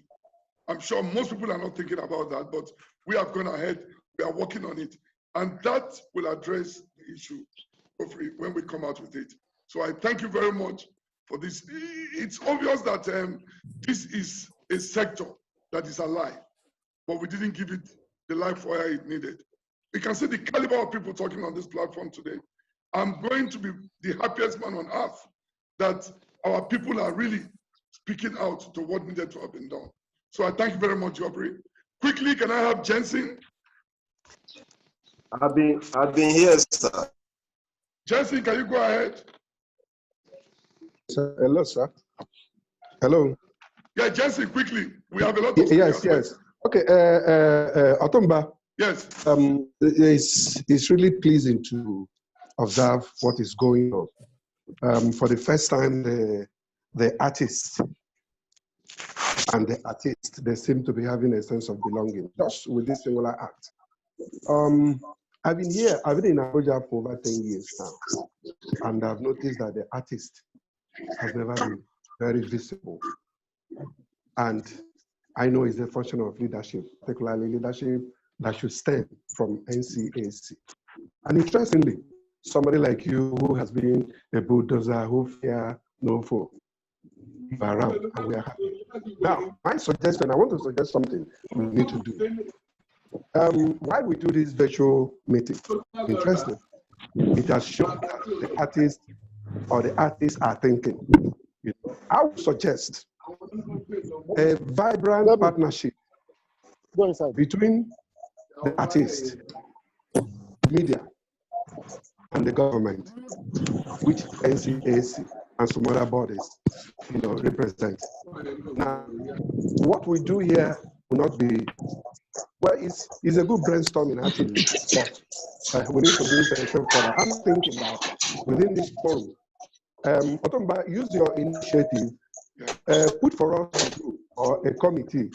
I'm sure most people are not thinking about that, but we have gone ahead, we are working on it, and that will address the issue hopefully when we come out with it. So I thank you very much for this. It's obvious that this is a sector that is alive, but we didn't give it the life fire it needed. You can see the caliber of people talking on this platform today. I'm going to be the happiest man on earth that our people are really speaking out to what needed to have been done. So I thank you very much, Aubrey. Quickly, can I have Jensen? I've been here, sir. Jensen, can you go ahead? Sir, hello, sir. Hello. Yeah, Jensen, quickly. We have a lot of yes. Okay, Otumba. Yes. It's really pleasing to observe what is going on. For the first time, the artists and the artists, they seem to be having a sense of belonging, just with this singular act. I've been in Abuja for over 10 years now, and I've noticed that the artist has never been very visible. And I know it's a function of leadership, particularly leadership that should stem from NCAC. And interestingly, somebody like you who has been a bulldozer who fear no foe, around, and we are happy. Now, my suggestion, I want to suggest something we need to do. Why we do this virtual meeting? Interesting. It has shown that the artists are thinking. I would suggest a vibrant partnership between the artists, media, and the government, which NCAC and some other bodies, represent. Now, what we do here will not be, well, it's a good brainstorming actually, but we need to do something further. I'm thinking that within this forum, Otumba, use your initiative, put for us a group or a committee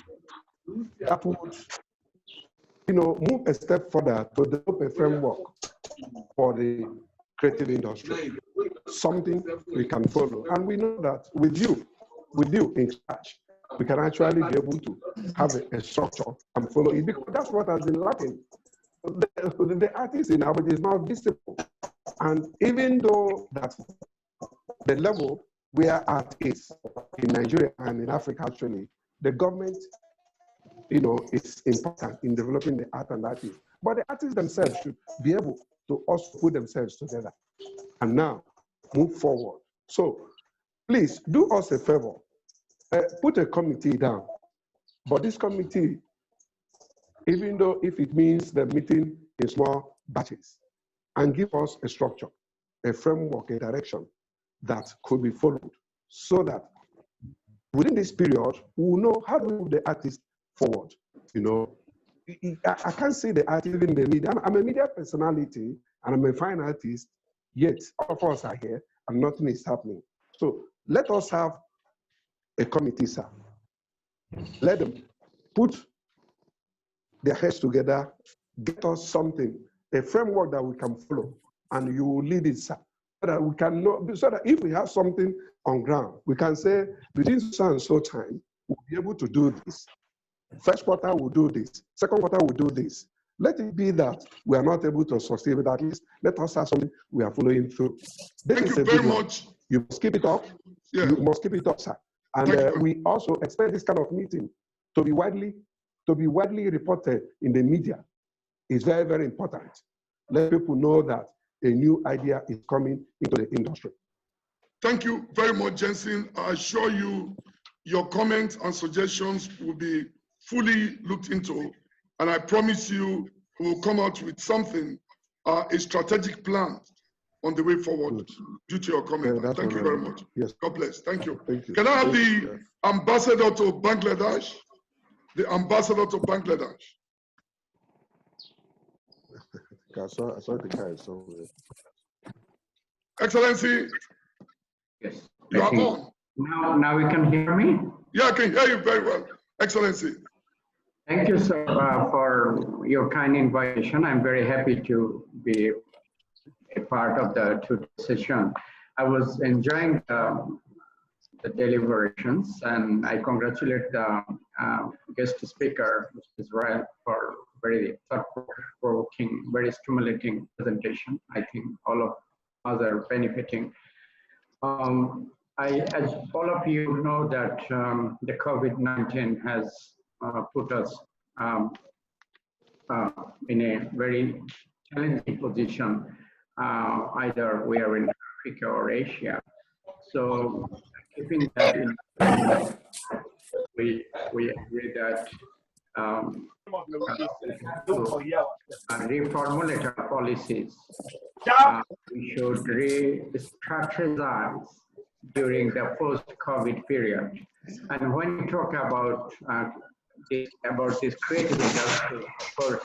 that would, move a step further to develop a framework for the creative industry, something we can follow. And we know that with you in charge, we can actually be able to have a structure and follow it, because that's what has been lacking. The artist in Abuja is not visible. And even though that the level we are at is in Nigeria and in Africa, actually, the government, is important in developing the art and artists. But the artists themselves should be able to also put themselves together and now move forward. So please do us a favor, put a committee down. But this committee, even though if it means the meeting in small batches, and give us a structure, a framework, a direction that could be followed, so that within this period, we will know how to move the artist forward. I can't say the artist in the media. I'm a media personality and I'm a fine artist, yet all of us are here and nothing is happening. So let us have a committee, sir. Let them put their heads together, get us something, a framework that we can follow, and you will lead it, sir. So that we can know, so that if we have something on ground, we can say within so and so time, we'll be able to do this. First quarter will do this. Second quarter will do this. Let it be that we are not able to succeed, but at least let us have something we are following through. Thank you very much. You must keep it up. Yeah. You must keep it up, sir. And we also expect this kind of meeting to be widely reported in the media. It's very, very important. Let people know that a new idea is coming into the industry. Thank you very much, Jensen. I assure you, your comments and suggestions will be fully looked into. And I promise you, we will come out with something, a strategic plan on the way forward. Due to your comment, thank you very much. Yes. God bless. Thank you. Thank you. Can I have the ambassador to Bangladesh? The ambassador to Bangladesh. I saw the guy somewhere. Excellency, Yes. you are on. Now you can hear me? Yeah, I can hear you very well. Excellency. Thank you, sir, for your kind invitation. I'm very happy to be a part of the today's session. I was enjoying the deliberations, and I congratulate the guest speaker, Mr. Isreal, for very thought-provoking, very stimulating presentation. I think all of us are benefiting. As all of you know that the COVID-19 has put us in a very challenging position. Either we are in Africa or Asia. So keeping that in mind, we agree that to reformulate our policies. We should re-strategize during the post-COVID period. And when we talk about this creative industry, of course,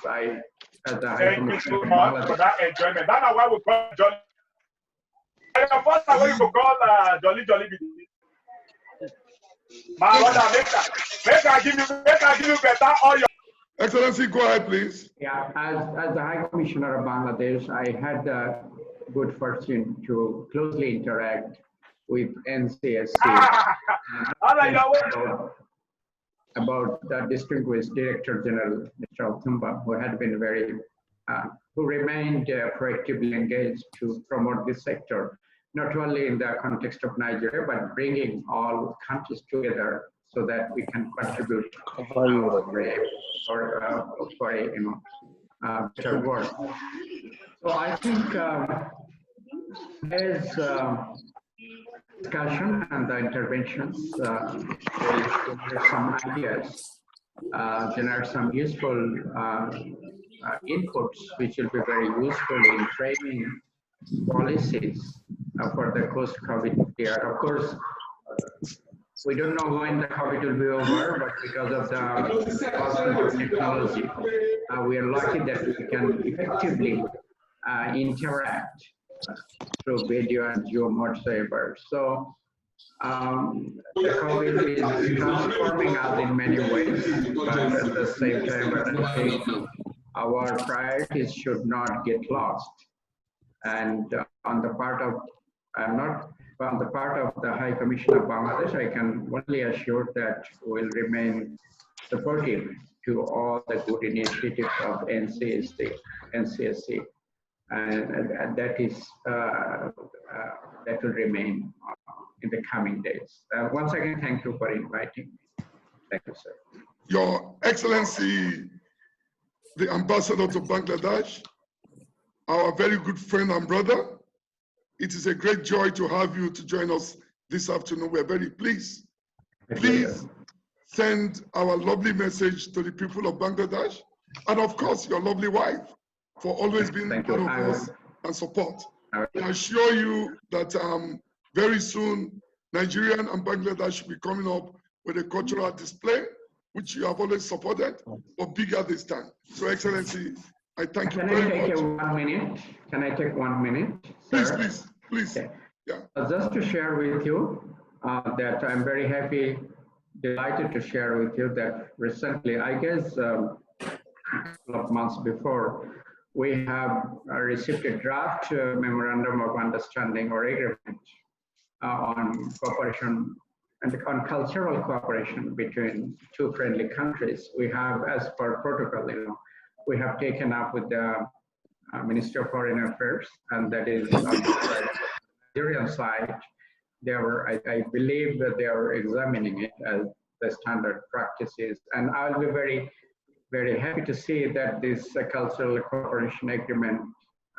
as the High Commissioner of Bangladesh, for that enjoyment. That's why we call it Jolly. The first time we could call Jolly. My brother, make I give you better all your. Excellency, go ahead, please. Yeah, as the High Commissioner of Bangladesh, I had the good fortune to closely interact with NCSC about the distinguished Director General, Mr. Althumba, who had been who remained proactively engaged to promote this sector, not only in the context of Nigeria, but bringing all countries together so that we can contribute for a better world. So I think there's discussion and the interventions generate some ideas, generate some useful inputs, which will be very useful in framing policies for the post-COVID period. Of course, we don't know when the COVID will be over, but because of the advancement of technology, we are lucky that we can effectively interact through video and Zoom whatsoever. So the COVID is transforming us in many ways, but at the same time, I think our priorities should not get lost. And on the part of, on the part of the High Commission of Bangladesh, I can only assure that we'll remain supportive to all the good initiatives of NCSC, and that is that will remain in the coming days. Once again, thank you for inviting me. Thank you, sir. Your Excellency, the Ambassador to Bangladesh, our very good friend and brother, it is a great joy to have you to join us this afternoon. We're very pleased. Please send our lovely message to the people of Bangladesh, and of course, your lovely wife, for always being part of us and support. I assure you that very soon, Nigeria and Bangladesh will be coming up with a cultural display, which you have always supported, but bigger this time. So, Excellency, I thank you very much. Can I take 1 minute? Can I take 1 minute? Please. Okay. Yeah. Just to share with you that I'm very happy, delighted to share with you that recently, I guess a couple of months before, we have received a draft memorandum of understanding or agreement on cooperation and on cultural cooperation between two friendly countries. We have, as per protocol, we have taken up with the Ministry of Foreign Affairs, and that is on the Nigerian side. They are, I believe that they are examining it as the standard practices, and I'll be very happy to see that this cultural cooperation agreement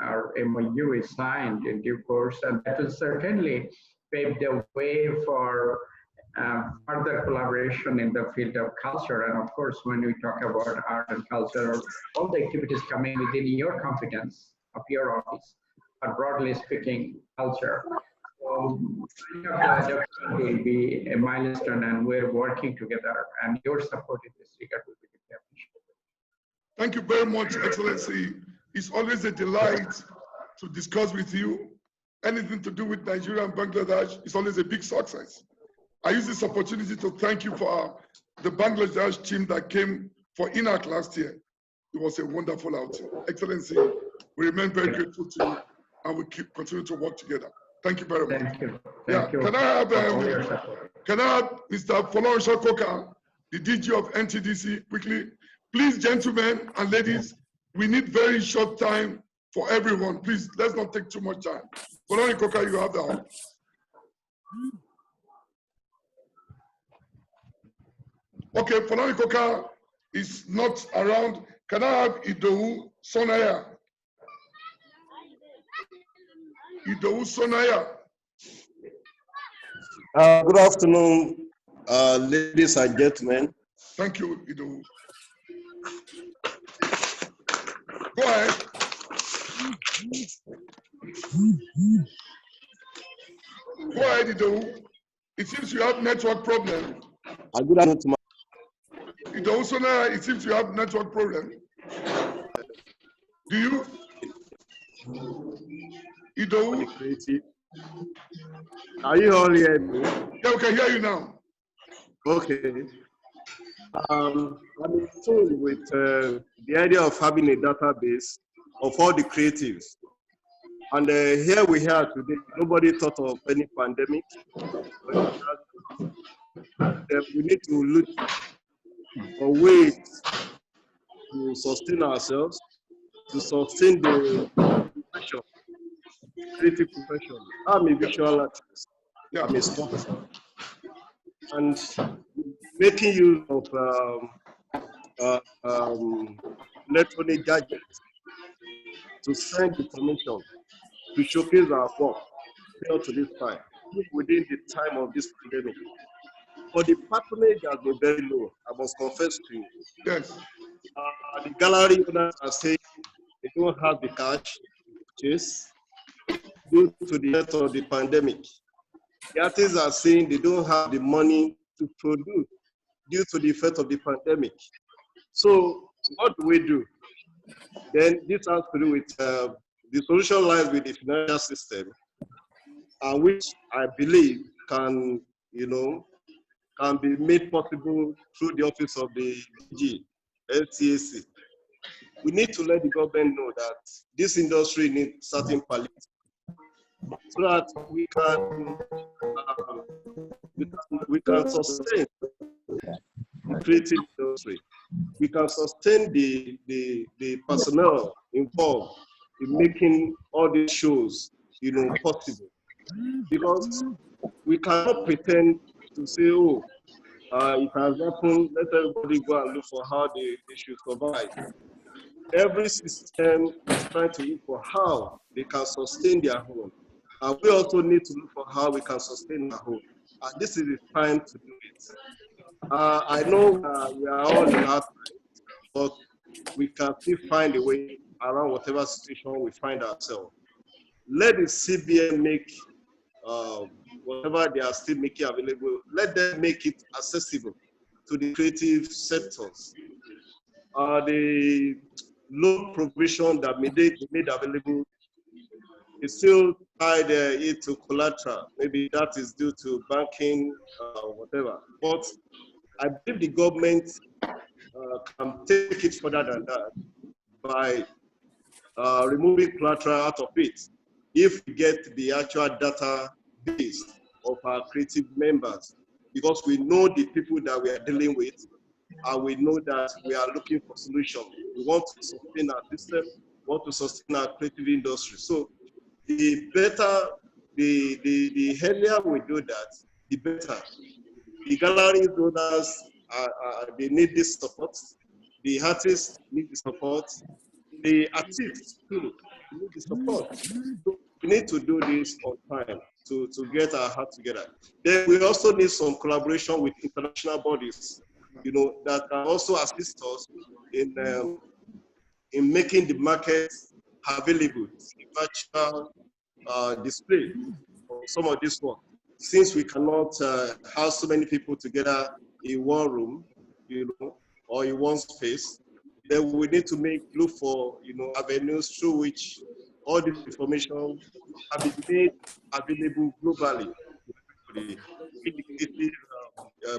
or MOU is signed in due course, and that will certainly pave the way for further collaboration in the field of culture. And of course, when we talk about art and culture, all the activities coming within your competence of your office, but broadly speaking, culture. So will be a milestone, and we're working together, and your support in this regard will be deeply appreciated. Thank you very much, Excellency. It's always a delight to discuss with you. Anything to do with Nigeria and Bangladesh is always a big success. I use this opportunity to thank you for the Bangladesh team that came for INAC last year. It was a wonderful outing. Excellency, we remain very grateful to you, and we continue to work together. Thank you very much. Thank you. Thank you. Can I have Mr. Folorunsho Koka, the DG of NTDC, quickly? Please, gentlemen and ladies, we need very short time for everyone. Please, let's not take too much time. Folorunsho Koka, you have the honor. Okay, Folorunsho Koka is not around. Can I have Eboh Sonaya? Eboh Sonaya. Good afternoon, ladies and gentlemen. Thank you, Eboh. Go ahead. Go ahead, Eboh. It seems you have network problem. Good afternoon to Eboh Sonaya, it seems you have network problem. Do you? Eboh? Are you all here? Yeah, we can hear you now. Okay. I'm in tune with the idea of having a database of all the creatives. And here we are today. Nobody thought of any pandemic. We need to look for ways to sustain ourselves, to sustain the profession, creative profession. I'm a visual artist. I'm a sculptor. And making use of electronic gadgets to send information, to showcase our work prior to this time, within the time of this pandemic. But the patronage has been very low, I must confess to you. Yes. The gallery owners are saying they don't have the cash to purchase due to the death of the pandemic. The artists are saying they don't have the money to produce due to the effect of the pandemic. So what do we do? Then this has to do with the solution lies with the financial system, which I believe can, can be made possible through the office of the DG, LTAC. We need to let the government know that this industry needs certain palliatives so that we can sustain the creative industry. We can sustain the personnel involved in making all these shows, possible. Because we cannot pretend to say, oh, it has happened, let everybody go and look for how they should survive. Every system is trying to look for how they can sustain their home. And we also need to look for how we can sustain our home. And this is the time to do it. I know we are all in hard times, but we can still find a way around whatever situation we find ourselves. Let the CBN make whatever they are still making available, let them make it accessible to the creative sectors. The loan provision that made available is still tied it to collateral. Maybe that is due to banking, whatever. But I believe the government can take it further than that by removing collateral out of it. If we get the actual data base of our creative members, because we know the people that we are dealing with, and we know that we are looking for solutions. We want to sustain our system, we want to sustain our creative industry. So the better, the earlier we do that, the better. The gallery owners, they need this support. The artists need the support. The artists too need the support. So we need to do this on time. to get our heart together. Then we also need some collaboration with international bodies, that can also assist us in making the market available, virtual display of some of this work. Since we cannot house so many people together in one room, or in one space, then we need to look for, avenues through which all this information can be made available globally. Indicative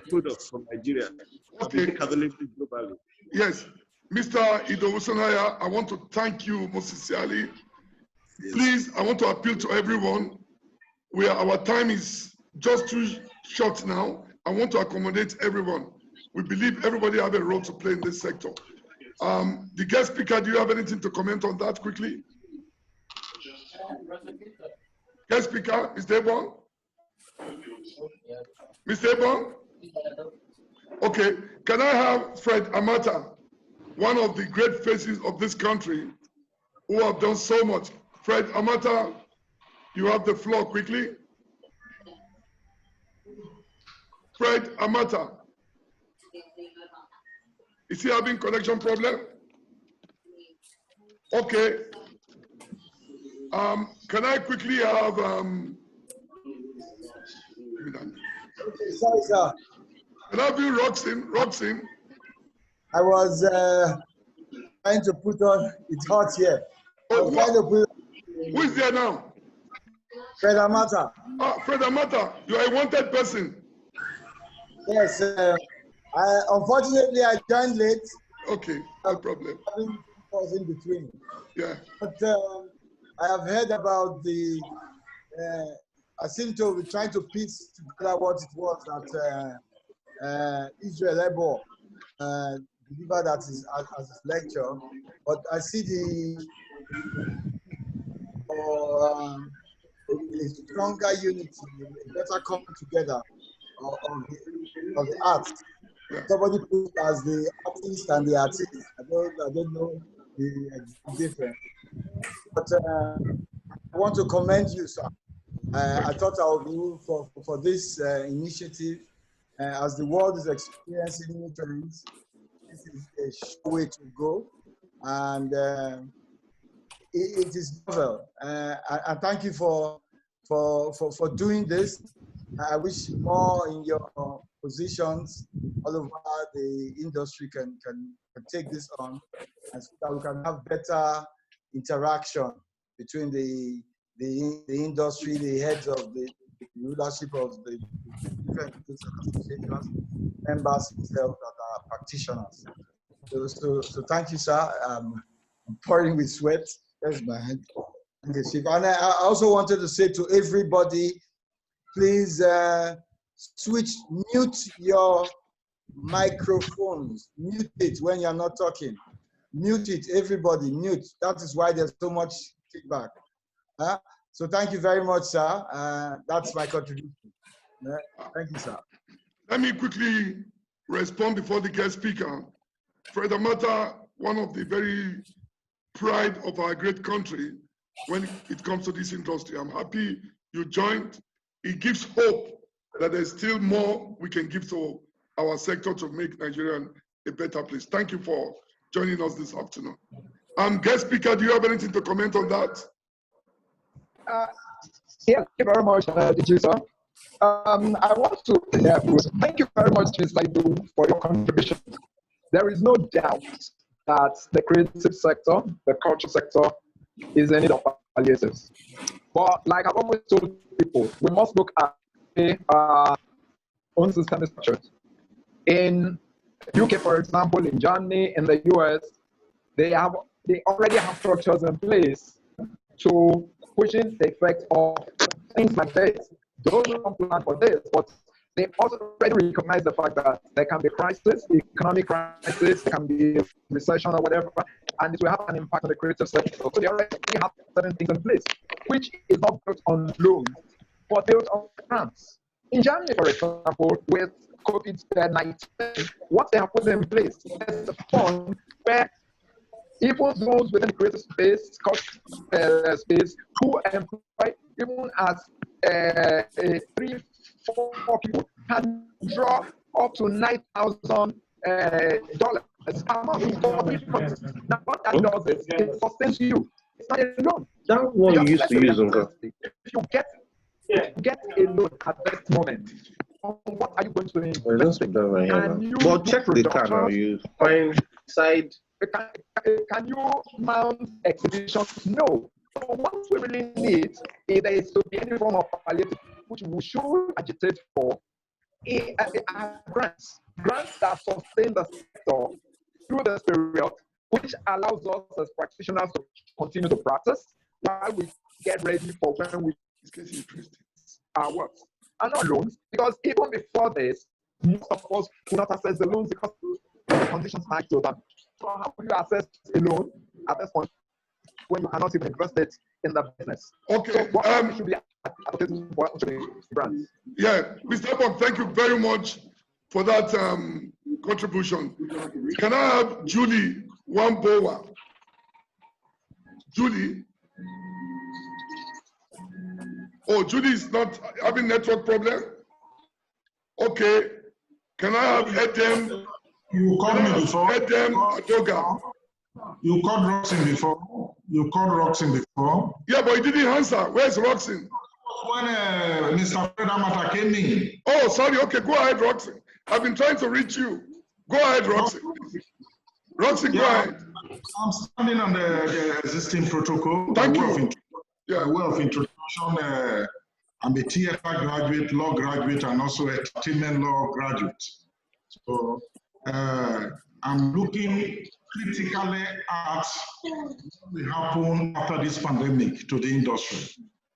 products from Nigeria can be made available globally. Yes, Mr. Eboh, I want to thank you most sincerely. Please, I want to appeal to everyone. Our time is just too short now. I want to accommodate everyone. We believe everybody has a role to play in this sector. The guest speaker, do you have anything to comment on that quickly? Guest speaker, Mr. Eboh? Mr. Eboh? Okay, can I have Fred Amata, one of the great faces of this country who have done so much. Fred Amata, you have the floor quickly. Fred Amata. Is he having connection problem? Okay. Can I quickly have sorry, sir. Can I have you, Roxin? I was trying to put on, it's hot here. Oh, who is there now? Fred Amata. Ah, Fred Amata, you are a wanted person. Yes, unfortunately I joined late. Okay, no problem. Was in between. Yeah. But I have heard about the, I seem to be trying to piece together what it was that Isreal Eboh delivered as his lecture. But I see a stronger unity, a better coming together of the arts. Somebody put as the artist and the artist. I don't know the difference. But I want to commend you, sir. I thought I would do for this initiative. As the world is experiencing new trends, this is a sure way to go. And it is novel. And thank you for doing this. I wish more in your positions all over the industry can take this on, and so that we can have better interaction between the industry, the heads of the leadership of the different associations, members themselves that are practitioners. So thank you, sir. I'm pouring with sweat. There's my hand. And I also wanted to say to everybody, please mute your microphones. Mute it when you're not talking. Mute it, everybody, mute. That is why there's so much feedback. So thank you very much, sir. That's my contribution. Thank you, sir. Let me quickly respond before the guest speaker. Fred Amata, one of the very pride of our great country when it comes to this industry. I'm happy you joined. It gives hope that there's still more we can give to our sector to make Nigeria a better place. Thank you for joining us this afternoon. Guest speaker, do you have anything to comment on that? Yeah, thank you very much, sir. I want to thank you very much, Mr. Eboh, for your contribution. There is no doubt that the creative sector, the culture sector, is in need of palliatives. But like I've always told people, we must look at our own system structures. In UK, for example, in Germany, in the US, they already have structures in place to pushing the effect of things like this. Those who don't plan for this, but they also already recognize the fact that there can be crisis, economic crisis, there can be recession or whatever, and it will have an impact on the creative sector. So they already have certain things in place, which is not built on loans, but built on grants. In Germany, for example, with COVID-19, what they have put in place is a fund where even those within the creative space, space, who employ even as 3-4 people can draw up to $9,000 a month for 3 months. Now, what that does is it sustains you. It's not a loan. That one you used to use, Uncle. If you get a loan at this moment, what are you going to invest? Well, don't speak that right here. But check the car now. You find side. Can you mount exhibitions? No. So what we really need is there is to be any form of palliative, which we should agitate for, grants that sustain the sector through this period, which allows us as practitioners to continue to practice while we get ready for when we our work. And not loans, because even before this, most of us could not access the loans because the conditions are to them. So how will you access a loan at this point when you cannot even invest it in the business? Okay. So what should be advocating for grants? Yeah, Mr. Eboh, thank you very much for that contribution. Can I have Julie Wamboa? Julie? Oh, Julie is not having network problem? Okay. Can I have Edem? You called me before. Edem Adoga. You called Roxin before. You called Roxin before. Yeah, but he didn't answer. Where's Roxin? When Mr. Fred Amata came in. Oh, sorry. Okay, go ahead, Roxin. I've been trying to reach you. Go ahead, Roxin. Roxin, go ahead. I'm standing on the existing protocol. Thank you. By way of introduction, I'm a TFR graduate, law graduate, and also a entertainment law graduate. So I'm looking critically at what will happen after this pandemic to the industry.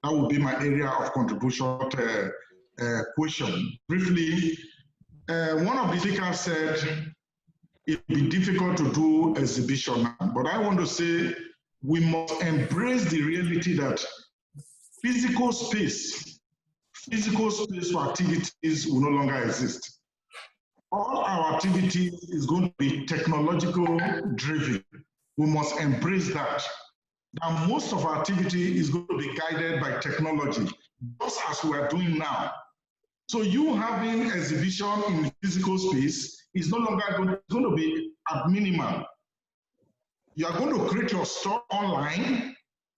That would be my area of contribution question. Briefly, one of the speakers said it would be difficult to do exhibition now, but I want to say we must embrace the reality that physical space for activities will no longer exist. All our activities is going to be technological driven. We must embrace that. And most of our activity is going to be guided by technology, just as we are doing now. So you having exhibition in physical space is no longer going to be at minimum. You are going to create your store online.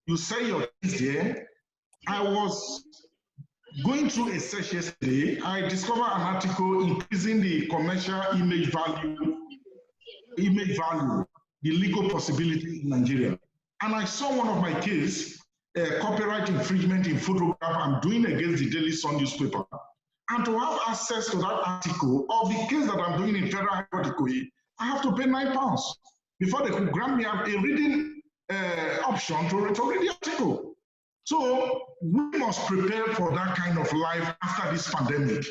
You sell your things there. I was going through a search yesterday. I discovered an article increasing the commercial image value, the legal possibility in Nigeria. And I saw one of my cases, copyright infringement in photograph I'm doing against the Daily Sun newspaper. And to have access to that article or the case that I'm doing in Federal High Court, I have to pay £9 before they could grant me a reading option to read the article. So we must prepare for that kind of life after this pandemic.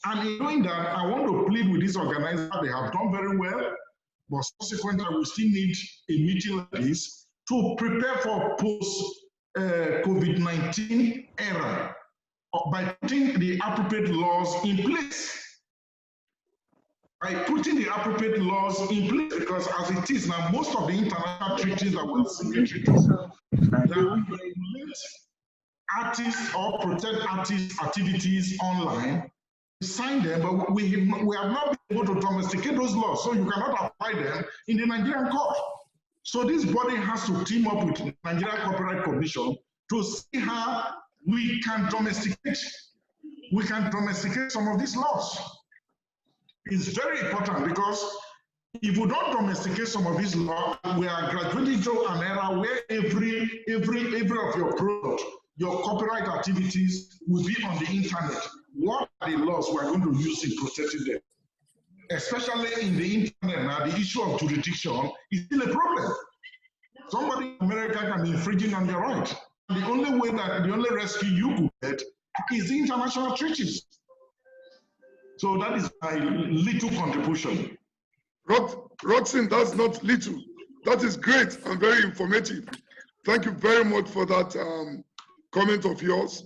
And in doing that, I want to plead with these organizers. They have done very well, but subsequently we still need a meeting like this to prepare for post-COVID-19 era by putting the appropriate laws in place. Because as it is now, most of the international treaties that we're signatory to that regulate artists or protect artists' activities online, we sign them, but we have not been able to domesticate those laws, so you cannot apply them in the Nigerian court. So this body has to team up with the Nigerian Copyright Commission to see how we can domesticate some of these laws. It's very important because if we don't domesticate some of these laws, we are graduating to an era where every of your product, your copyright activities will be on the internet. What are the laws we are going to use in protecting them? Especially in the internet now, the issue of jurisdiction is still a problem. Somebody in America can be infringing on your right. The only rescue you could get is the international treaties. So that is my little contribution. Roxin, that's not little. That is great and very informative. Thank you very much for that comment of yours.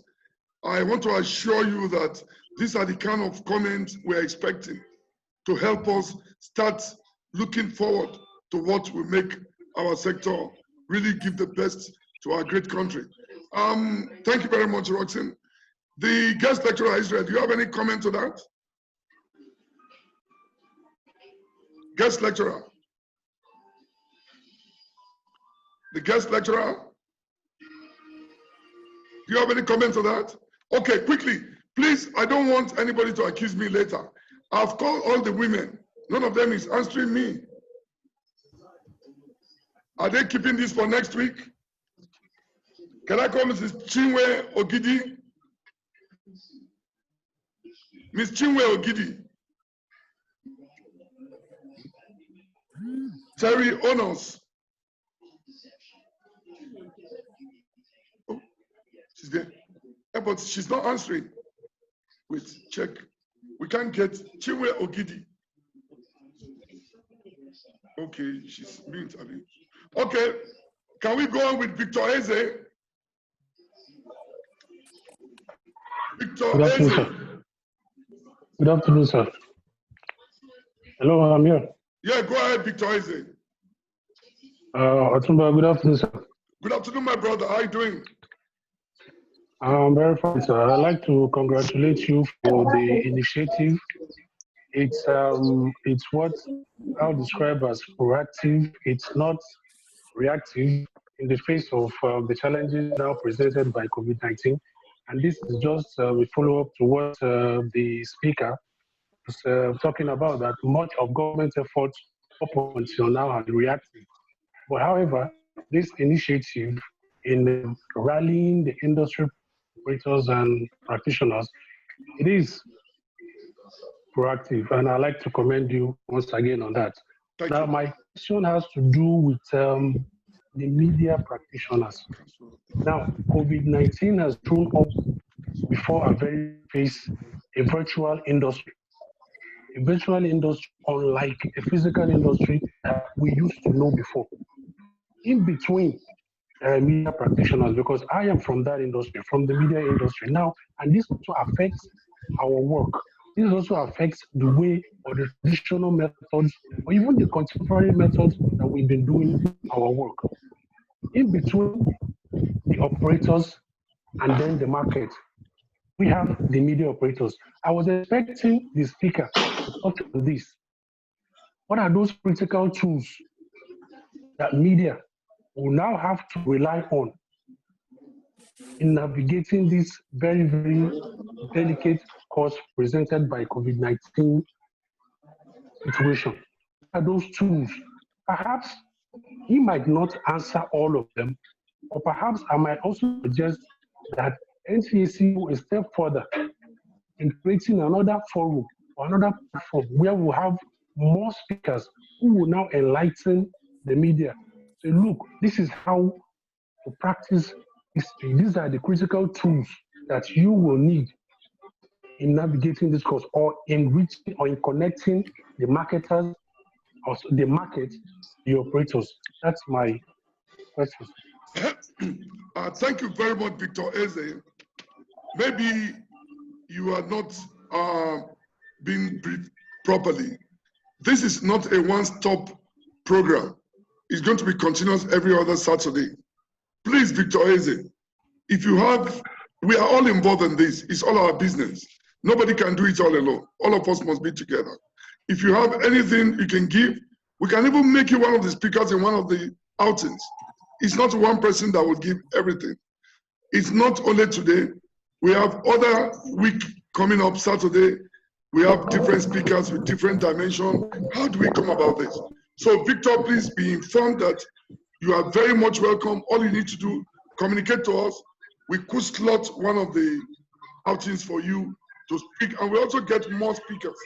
I want to assure you that these are the kind of comments we're expecting to help us start looking forward to what will make our sector, really give the best to our great country. Thank you very much, Roxanne. The guest lecturer, Isreal, do you have any comment to that? Guest lecturer. The guest lecturer. Do you have any comment to that? Okay, quickly. Please, I don't want anybody to accuse me later. I've called all the women. None of them is answering me. Are they keeping this for next week? Can I call Mrs. Chinwe Ogidi? Miss Chinwe Ogidi. Terry Onos. Oh, she's there. Yeah, but she's not answering. Wait, check. We can't get Chinwe Ogidi. Okay, she's being interviewed. Okay, can we go on with Victor Eze? Victor Good afternoon, Eze. sir. Good afternoon, sir. Hello, I'm here. Yeah, go ahead, Victor Eze. Otumba, good afternoon, sir. Good afternoon, my brother. How are you doing? I'm very fine, sir. I'd like to congratulate you for the initiative. It's what I'll describe as proactive. It's not reactive in the face of the challenges now presented by COVID-19. And this is just a follow-up to what the speaker was talking about, that much of government efforts up until now are reactive. But however, this initiative in rallying the industry operators and practitioners, it is proactive, and I'd like to commend you once again on that. Now, my question has to do with the media practitioners. Now, COVID-19 has thrown up before our very face a virtual industry. A virtual industry, unlike a physical industry that we used to know before. In between media practitioners, because I am from that industry, from the media industry now, and this also affects our work. This also affects the way or the traditional methods, or even the contemporary methods that we've been doing our work. In between the operators and then the market, we have the media operators. I was expecting the speaker to touch on this. What are those critical tools that media will now have to rely on in navigating this very, very delicate course presented by COVID-19 situation? What are those tools? Perhaps he might not answer all of them, or perhaps I might also suggest that NCAC go a step further in creating another forum or another platform where we'll have more speakers who will now enlighten the media. Say, look, this is how to practice history. These are the critical tools that you will need in navigating this course, or in reaching or in connecting the marketers, or the market, the operators. That's my question. Thank you very much, Victor Eze. Maybe you are not being briefed properly. This is not a one-stop program. It's going to be continuous every other Saturday. Please, Victor Eze, if you have, we are all involved in this. It's all our business. Nobody can do it all alone. All of us must be together. If you have anything you can give, we can even make you one of the speakers in one of the outings. It's not one person that will give everything. It's not only today. We have other week coming up Saturday. We have different speakers with different dimensions. How do we come about this? So Victor, please be informed that you are very much welcome. All you need to do, communicate to us. We could slot one of the outings for you to speak, and we also get more speakers,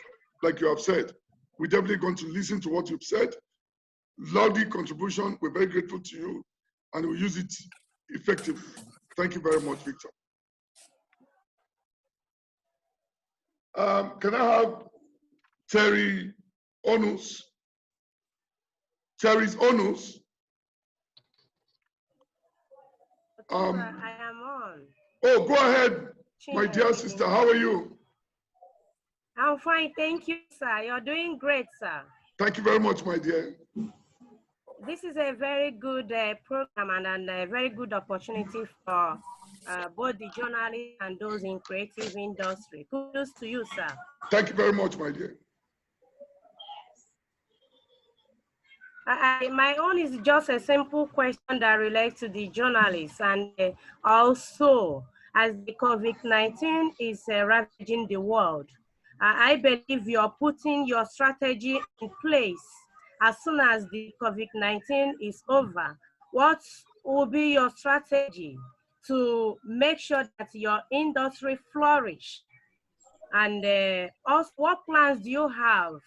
like you have said. We're definitely going to listen to what you've said. Lovely contribution. We're very grateful to you, and we'll use it effectively. Thank you very much, Victor. Can I have Terry Onus? Terry's Onus. I am on. Oh, go ahead, my dear sister. How are you? I'm fine, thank you, sir. You're doing great, sir. Thank you very much, my dear. this is a very good program and a very good opportunity for both the journalists and those in creative industry. Kudos to you, sir. Thank you very much, my dear. My own is just a simple question that relates to the journalists, and also as the COVID-19 is ravaging the world, I believe you're putting your strategy in place as soon as the COVID-19 is over. What will be your strategy to make sure that your industry flourish? And also, what plans do you have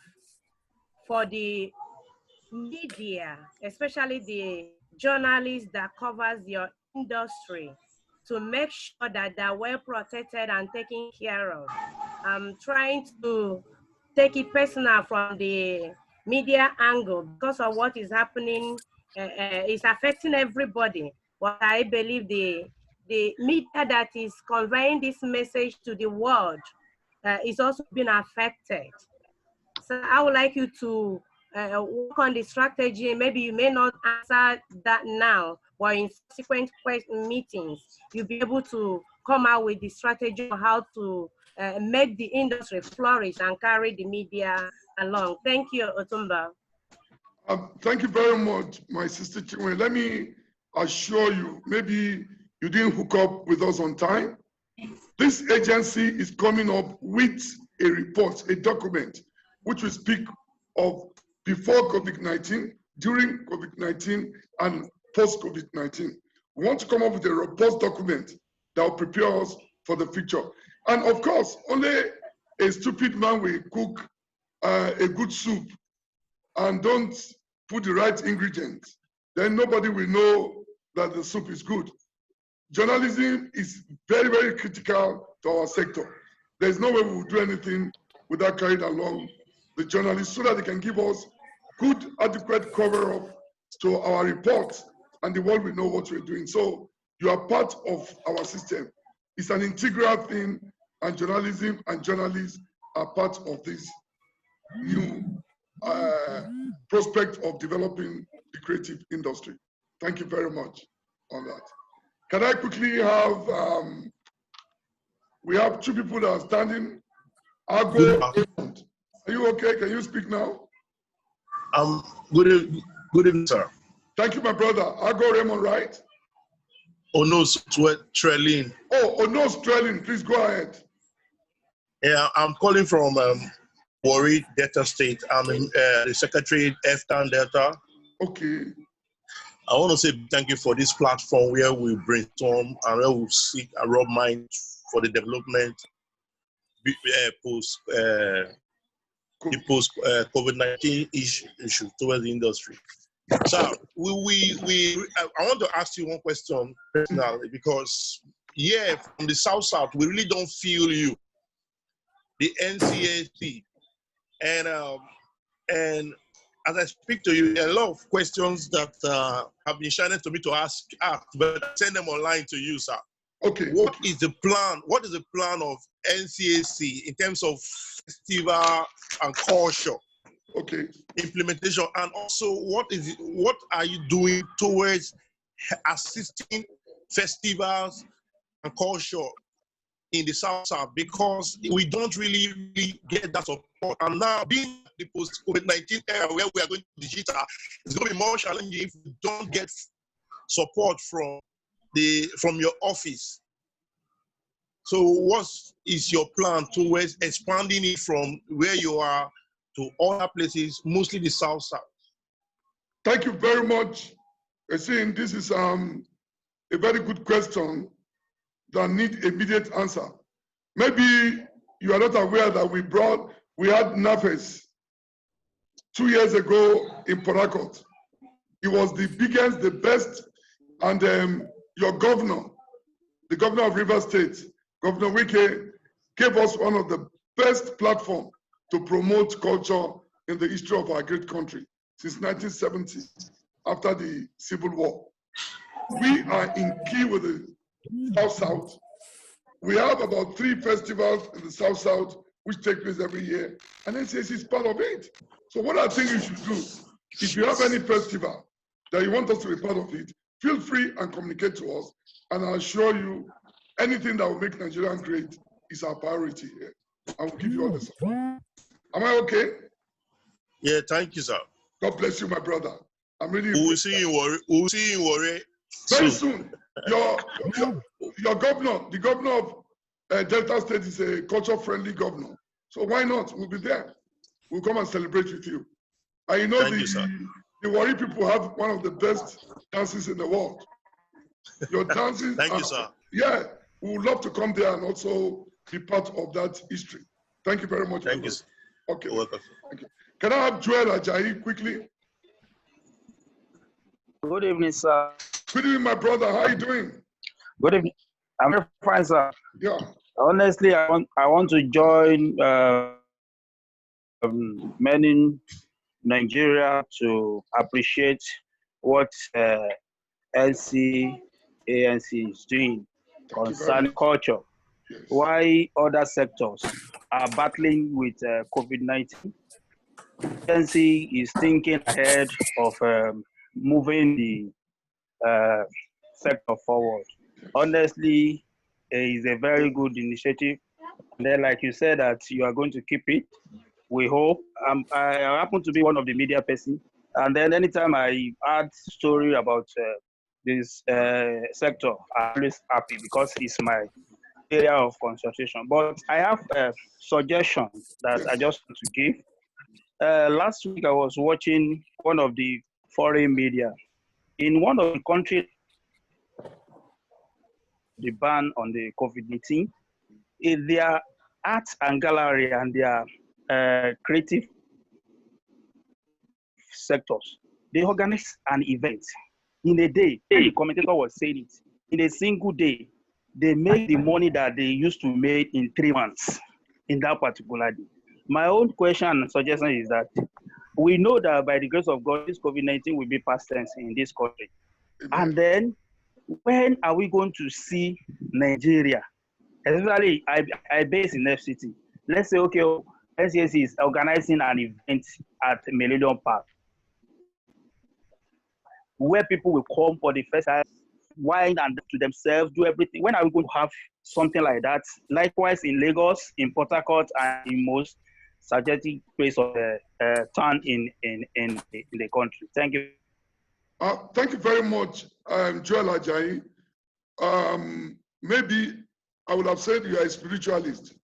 for the media, especially the journalists that covers your industry, to make sure that they're well protected and taken care of? I'm trying to take it personal from the media angle because of what is happening. It's affecting everybody. But I believe the media that is conveying this message to the world is also being affected. So I would like you to work on the strategy. Maybe you may not answer that now, but in subsequent meetings, you'll be able to come out with the strategy on how to make the industry flourish and carry the media along. Thank you, Otumba. Thank you very much, my sister Chinwe. Let me assure you, maybe you didn't hook up with us on time. This agency is coming up with a report, a document, which will speak of before COVID-19, during COVID-19, and post-COVID-19. We want to come up with a robust document that will prepare us for the future. And of course, only a stupid man will cook a good soup and don't put the right ingredients. Then nobody will know that the soup is good. Journalism is very, very critical to our sector. There's no way we will do anything without carrying along the journalists so that they can give us good, adequate cover-up to our reports and the world will know what we're doing. So you are part of our system. It's an integral thing, and journalism and journalists are part of this new prospect of developing the creative industry. Thank you very much on that. Can I quickly have, we have two people that are standing. Ago, are you okay? Can you speak now? Good evening, sir. Thank you, my brother. Ago Raymond, right? Onos Trelin. Oh, Onos Trelin, please go ahead. Yeah, I'm calling from Warri, Delta State. I'm in, the Secretary, F-Town Delta. Okay. I want to say thank you for this platform where we brainstorm and where we seek a raw mind for the development post COVID-19 issue towards the industry. So I want to ask you one question personally, because from the South, we really don't feel you, the NCAC, and as I speak to you, there are a lot of questions that have been shining to me to ask, but I send them online to you, sir. Okay. What is the plan? What is the plan of NCAC in terms of festival and culture? Okay. Implementation, and also what are you doing towards assisting festivals and culture in the South, because we don't really get that support. And now, being the post-COVID-19 era where we are going digital, it's going to be more challenging if we don't get support from your office. So what is your plan towards expanding it from where you are to other places, mostly the South? Thank you very much. Yasin, this is a very good question that need immediate answer. Maybe you are not aware that we had NAFES 2 years ago in Port Harcourt. It was the biggest, the best, and your governor, the governor of Rivers State, Governor Wike, gave us one of the best platforms to promote culture in the history of our great country since 1970, after the Civil War. We are in key with the South-South. We have about 3 festivals in the South-South which take place every year, and NCAC is part of it. So what I think you should do, if you have any festival that you want us to be part of it, feel free and communicate to us. And I'll assure you, anything that will make Nigeria great is our priority here. I will give you all the support. Am I okay? Yeah, thank you, sir. God bless you, my brother. I'm really. We'll see you in Warri. Very soon. Your governor, the governor of Delta State, is a culture-friendly governor. So why not? We'll be there. We'll come and celebrate with you. And you know, the Warri people have one of the best dances in the world. Your dances. Thank you, sir. Yeah, we would love to come there and also be part of that history. Thank you very much. Thank you, sir. Okay. You're welcome. Thank you. Can I have Joel Ajayi quickly? Good evening, sir. Good evening, my brother. How are you doing? Good evening. I'm very fine, sir. Yeah. Honestly, I want to join many Nigeria to appreciate what ANC is doing concerning culture. Yes. Why other sectors are battling with COVID-19. ANC is thinking ahead of moving the sector forward. Honestly, it is a very good initiative. And then, like you said, that you are going to keep it. We hope. I happen to be one of the media person, and then anytime I add story about this sector, I'm always happy because it's my area of concentration. But I have a suggestion that I just want to give. Last week, I was watching one of the foreign media in one of the countries, the ban on the COVID-19, in their art and gallery and their creative sectors, they organize an event in a day. The commentator was saying it. In a single day, they make the money that they used to make in 3 months in that particular day. My own question and suggestion is that we know that by the grace of God, this COVID-19 will be past tense in this country. And then when are we going to see Nigeria? Especially, I base in FCT. Let's say, okay, SCAC is organizing an event at Millennium Park where people will come for the first time, wine and to themselves, do everything. When are we going to have something like that? Likewise in Lagos, in Port Harcourt, and in most strategic place of town in the country. Thank you. Thank you very much, Joel Ajayi. Maybe I would have said you are a spiritualist.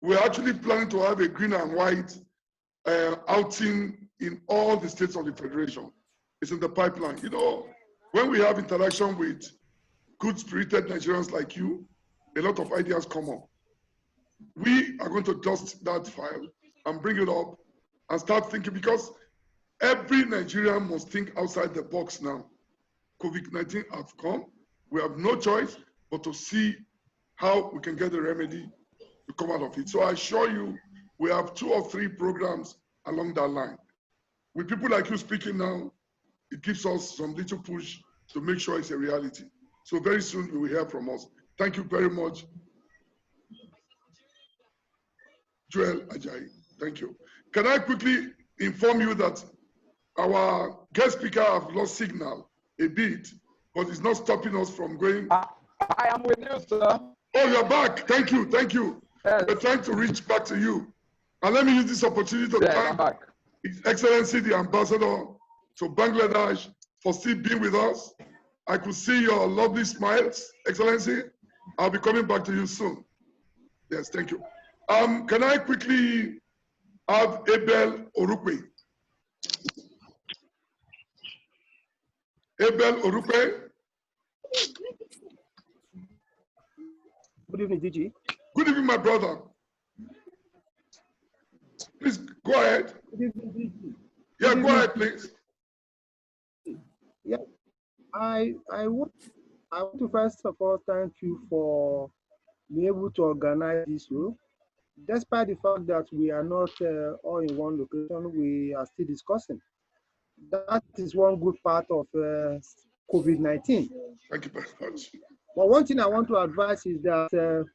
We're actually planning to have a green and white outing in all the states of the Federation. It's in the pipeline. You know, when we have interaction with good-spirited Nigerians like you, a lot of ideas come up. We are going to dust that file and bring it up and start thinking, because every Nigerian must think outside the box now. COVID-19 has come. We have no choice but to see how we can get a remedy to come out of it. So I assure you, we have 2 or 3 programs along that line. With people like you speaking now, it gives us some little push to make sure it's a reality. So very soon you will hear from us. Thank you very much, Joel Ajayi. Thank you. Can I quickly inform you that our guest speaker have lost signal a bit, but it's not stopping us from going. I am with you, sir. Oh, you're back. Thank you. Thank you. Yes. We're trying to reach back to you. And let me use this opportunity to thank His Excellency, the Ambassador to Bangladesh, for still being with us. I could see your lovely smiles, Excellency. I'll be coming back to you soon. Yes, thank you. Can I quickly have Eboh Orukwe? Eboh Orukwe. Good evening, DG. Good evening, my brother. Please go ahead. Good evening, DG. Yeah, go ahead, please. Yeah, I want to first of all thank you for being able to organize this show. Despite the fact that we are not all in one location, we are still discussing. That is one good part of COVID-19. Thank you very much. But one thing I want to advise is that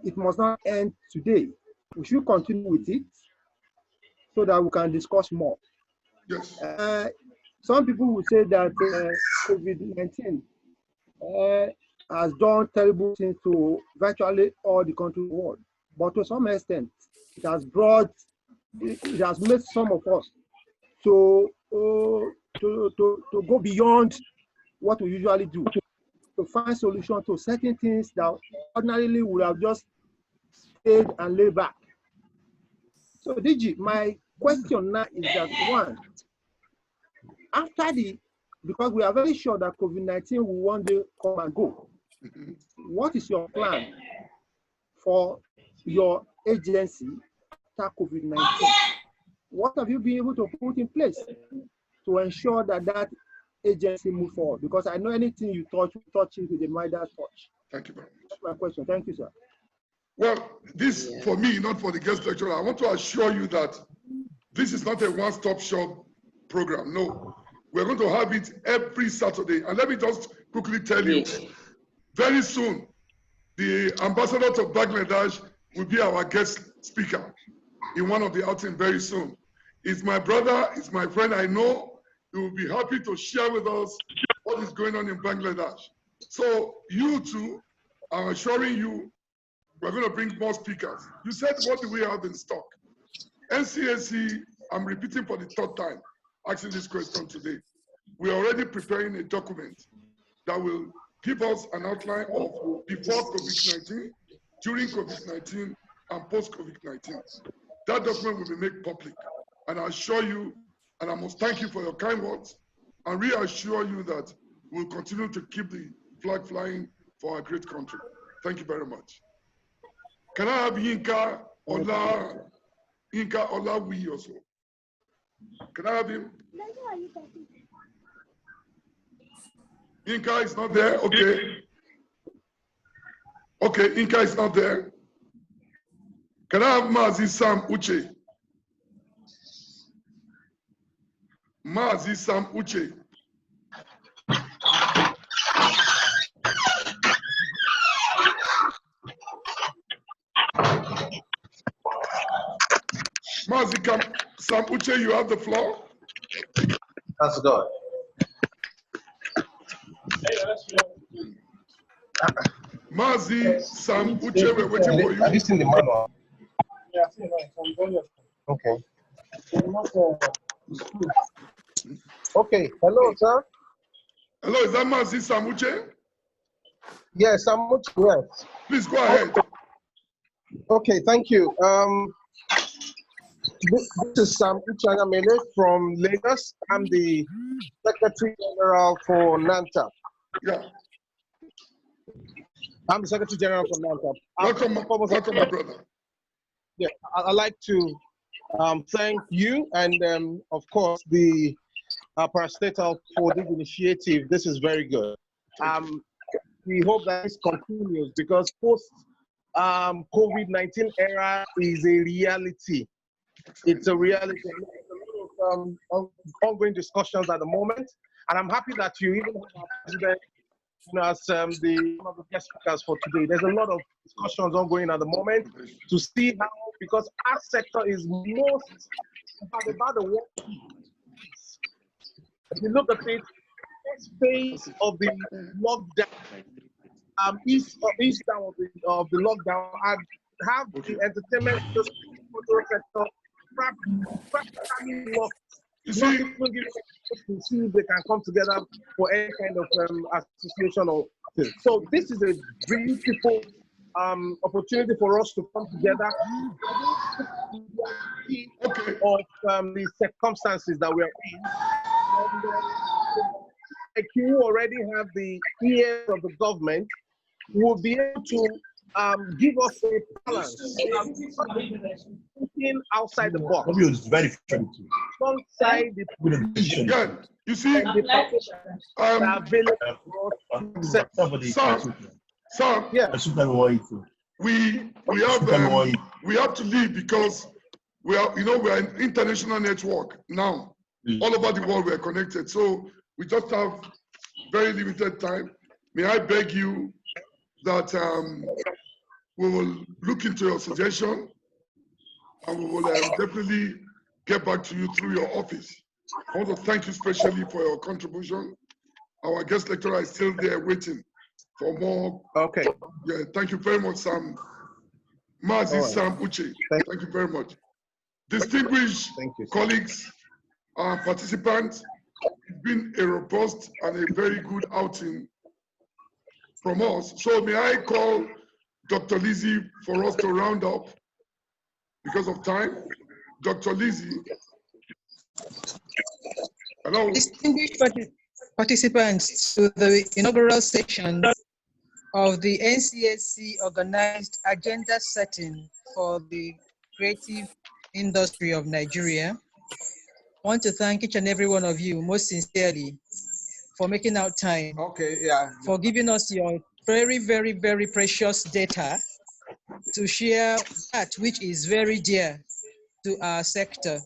it must not end today. We should continue with it so that we can discuss more. Yes. some people will say that COVID-19 has done terrible things to virtually all the countries in the world. But to some extent, it has made some of us to go beyond what we usually do, to find solutions to certain things that ordinarily would have just stayed and laid back. So, DG, my question now is that one, because we are very sure that COVID-19 will one day come and go, what is your plan for your agency after COVID-19? What have you been able to put in place to ensure that that agency move forward? Because I know anything you touch it with a Midas touch. Thank you very much. That's my question. Thank you, sir. Well, this for me, not for the guest lecturer. I want to assure you that this is not a one-stop shop program. No, we're going to have it every Saturday. And let me just quickly tell you, very soon, the ambassador of Bangladesh will be our guest speaker in one of the outings very soon. He's my brother, he's my friend. I know he will be happy to share with us what is going on in Bangladesh. So you too, I'm assuring you, we're going to bring more speakers. You said, what do we have in stock? NCAC, I'm repeating for the third time, asking this question today. We're already preparing a document that will give us an outline of before COVID-19, during COVID-19, and post-COVID-19. That document will be made public. And I assure you, and I must thank you for your kind words, and reassure you that we'll continue to keep the flag flying for our great country. Thank you very much. Can I have Yinka Olawi also? Can I have him? Yinka is not there? Okay. Okay, Yinka is not there. Can I have Mazi Sam Uche? Mazi Sam Uche. Mazi Sam Uche, you have the floor. That's good. Mazi Sam Uche, we're waiting for you. Have you seen the manual? Yeah, I see it. Okay. Okay. Hello, sir. Hello, is that Mazi Sam Uche? Yes, Sam Uche, yes. Please go ahead. Okay, thank you. This is Sam Uchangamele from Lagos. I'm the Secretary General for NANTA. Yeah. I'm the Secretary General for NANTA. Welcome, my brother. Yeah, I'd like to thank you and, of course, the parastatal for this initiative. This is very good. We hope that this continues because post-COVID-19 era is a reality. It's a reality. There's a lot of ongoing discussions at the moment, and I'm happy that you even have our president as one of the guest speakers for today. There's a lot of discussions ongoing at the moment to see how, because our sector is most about the work. If you look at it, first phase of the lockdown, east down of the lockdown, and have the entertainment sector practically locked. To see if they can come together for any kind of association or thing. So this is a beautiful opportunity for us to come together of the circumstances that we are in. And, like you already have the ears of the government, will be able to give us a balance, thinking outside the box. It's very different. Alongside the yeah, you see, we have to leave because we are an international network now. All over the world we are connected, so we just have very limited time. May I beg you that we will look into your suggestion and we will definitely get back to you through your office I want to thank you especially for your contribution. Our guest lecturer is still there waiting for more. Okay. Yeah, thank you very much, Sam. Mazi Right. Sam Uche. Thank you very much. Distinguished colleagues and participants, it's been a robust and a very good outing from us. So may I call Dr. Lizzie for us to round up because of time. Dr. Lizzie. Hello. Distinguished participants to the inaugural session of the NCSC organized agenda setting for the creative industry of Nigeria. I want to thank each and every one of you most sincerely for making out time. For giving us your very, very, very precious data to share that which is very dear to our sector.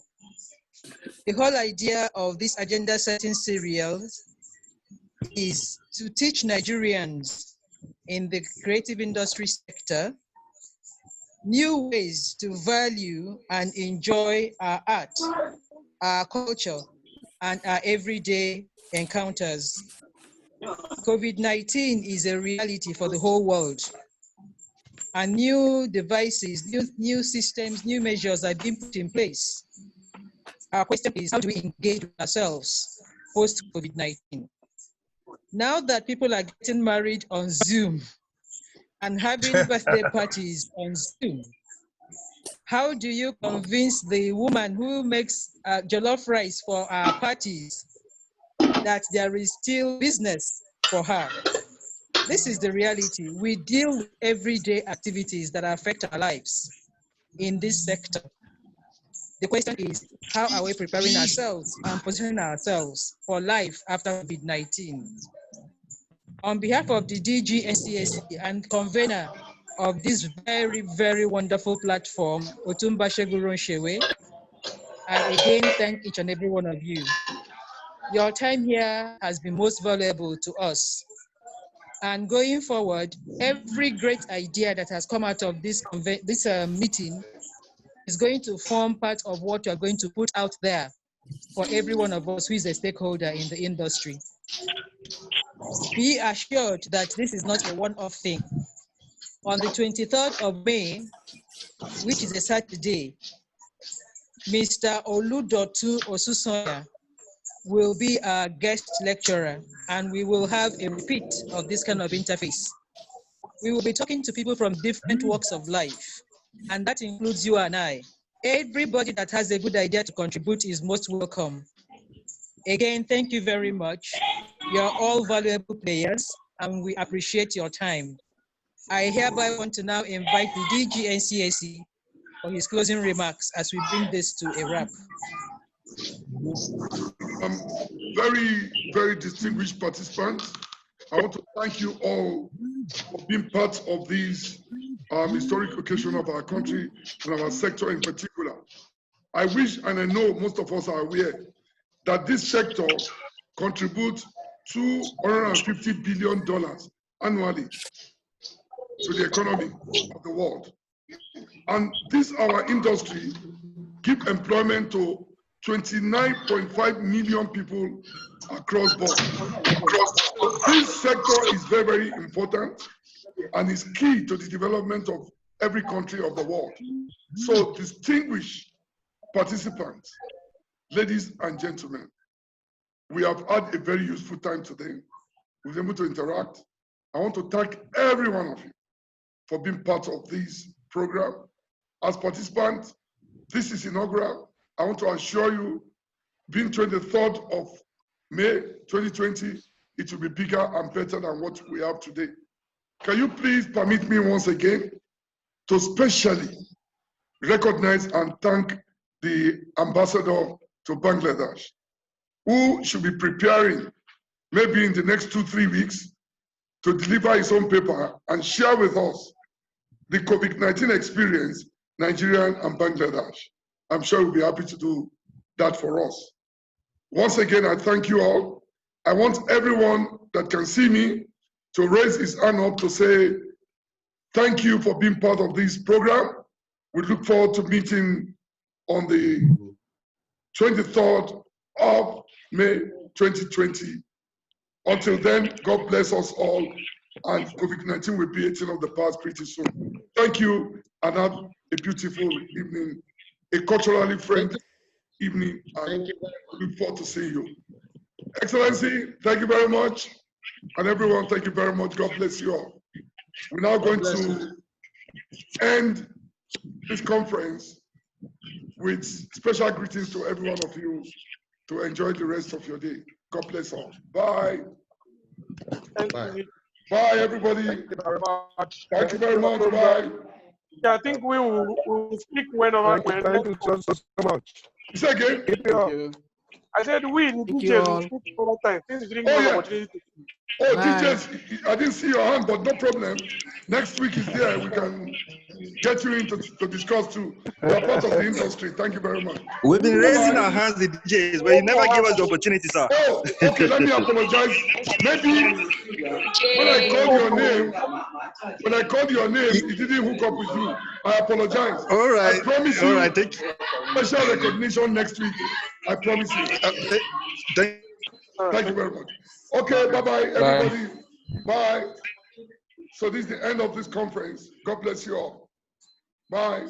The whole idea of this agenda setting serials is to teach Nigerians in the creative industry sector new ways to value and enjoy our art, our culture, and our everyday encounters. COVID-19 is a reality for the whole world, and new devices, new systems, new measures are being put in place. Our question is, how do we engage with ourselves post-COVID-19? Now that people are getting married on Zoom and having birthday parties on Zoom, how do you convince the woman who makes jollof rice for our parties that there is still business for her? This is the reality. We deal with everyday activities that affect our lives in this sector. The question is, how are we preparing ourselves and positioning ourselves for life after COVID-19? On behalf of the DG NCSC and convener of this very, very wonderful platform, Otumba Sheguron Shewe, I again thank each and every one of you. Your time here has been most valuable to us. And going forward, every great idea that has come out of this meeting is going to form part of what you're going to put out there for every one of us who is a stakeholder in the industry. Be assured that this is not a one-off thing. On the 23rd of May, which is a Saturday, Mr. Oludotu Osusonya will be our guest lecturer, and we will have a repeat of this kind of interface. We will be talking to people from different walks of life, and that includes you and I. Everybody that has a good idea to contribute is most welcome. Again, thank you very much. You're all valuable players, and we appreciate your time. I hereby want to now invite the DG NCSC for his closing remarks as we bring this to a wrap. Very, very distinguished participants. I want to thank you all for being part of this historic occasion of our country and our sector in particular. I wish, and I know most of us are aware, that this sector contributes $250 billion annually to the economy of the world. And this, our industry, give employment to 29.5 million people across board. This sector is very, very important and is key to the development of every country of the world. So, distinguished participants, ladies and gentlemen, we have had a very useful time today. We've been able to interact. I want to thank every one of you for being part of this program. As participants, this is inaugural. I want to assure you, being 23rd of May 2020, it will be bigger and better than what we have today. Can you please permit me once again to specially recognize and thank the ambassador to Bangladesh, who should be preparing maybe in the next 2-3 weeks to deliver his own paper and share with us the COVID-19 experience, Nigeria and Bangladesh. I'm sure we'll be happy to do that for us. Once again, I thank you all. I want everyone that can see me to raise his hand up to say, thank you for being part of this program. We look forward to meeting on the 23rd of May 2020. Until then, God bless us all, and COVID-19 will be a thing of the past pretty soon. Thank you, and have a beautiful evening, a culturally friendly evening, and look forward to seeing you. Excellency, thank you very much. And everyone, thank you very much. God bless you all. We're now going to end this conference with special greetings to every one of you to enjoy the rest of your day. God bless all. Bye. Bye. Bye, everybody. Thank you very much. Thank you very much. Bye. Yeah, I think we will speak whenever. Thank you so much. Say again. I said we in DJs will speak all the time. Things bring more opportunity to speak. Oh, DJs, I didn't see your hand, but no problem. Next week is there. We can get you in to discuss too. You are part of the industry. Thank you very much. We've been raising our hands, the DJs, but you never give us the opportunity, sir. Oh, okay. Let me apologize. Maybe when I called your name, it didn't hook up with you. I apologize. All right. I promise you. All right. Thank you. Special recognition next week. I promise you. Thank you very much. Okay, bye-bye, everybody. Bye. So this is the end of this conference. God bless you all. Bye.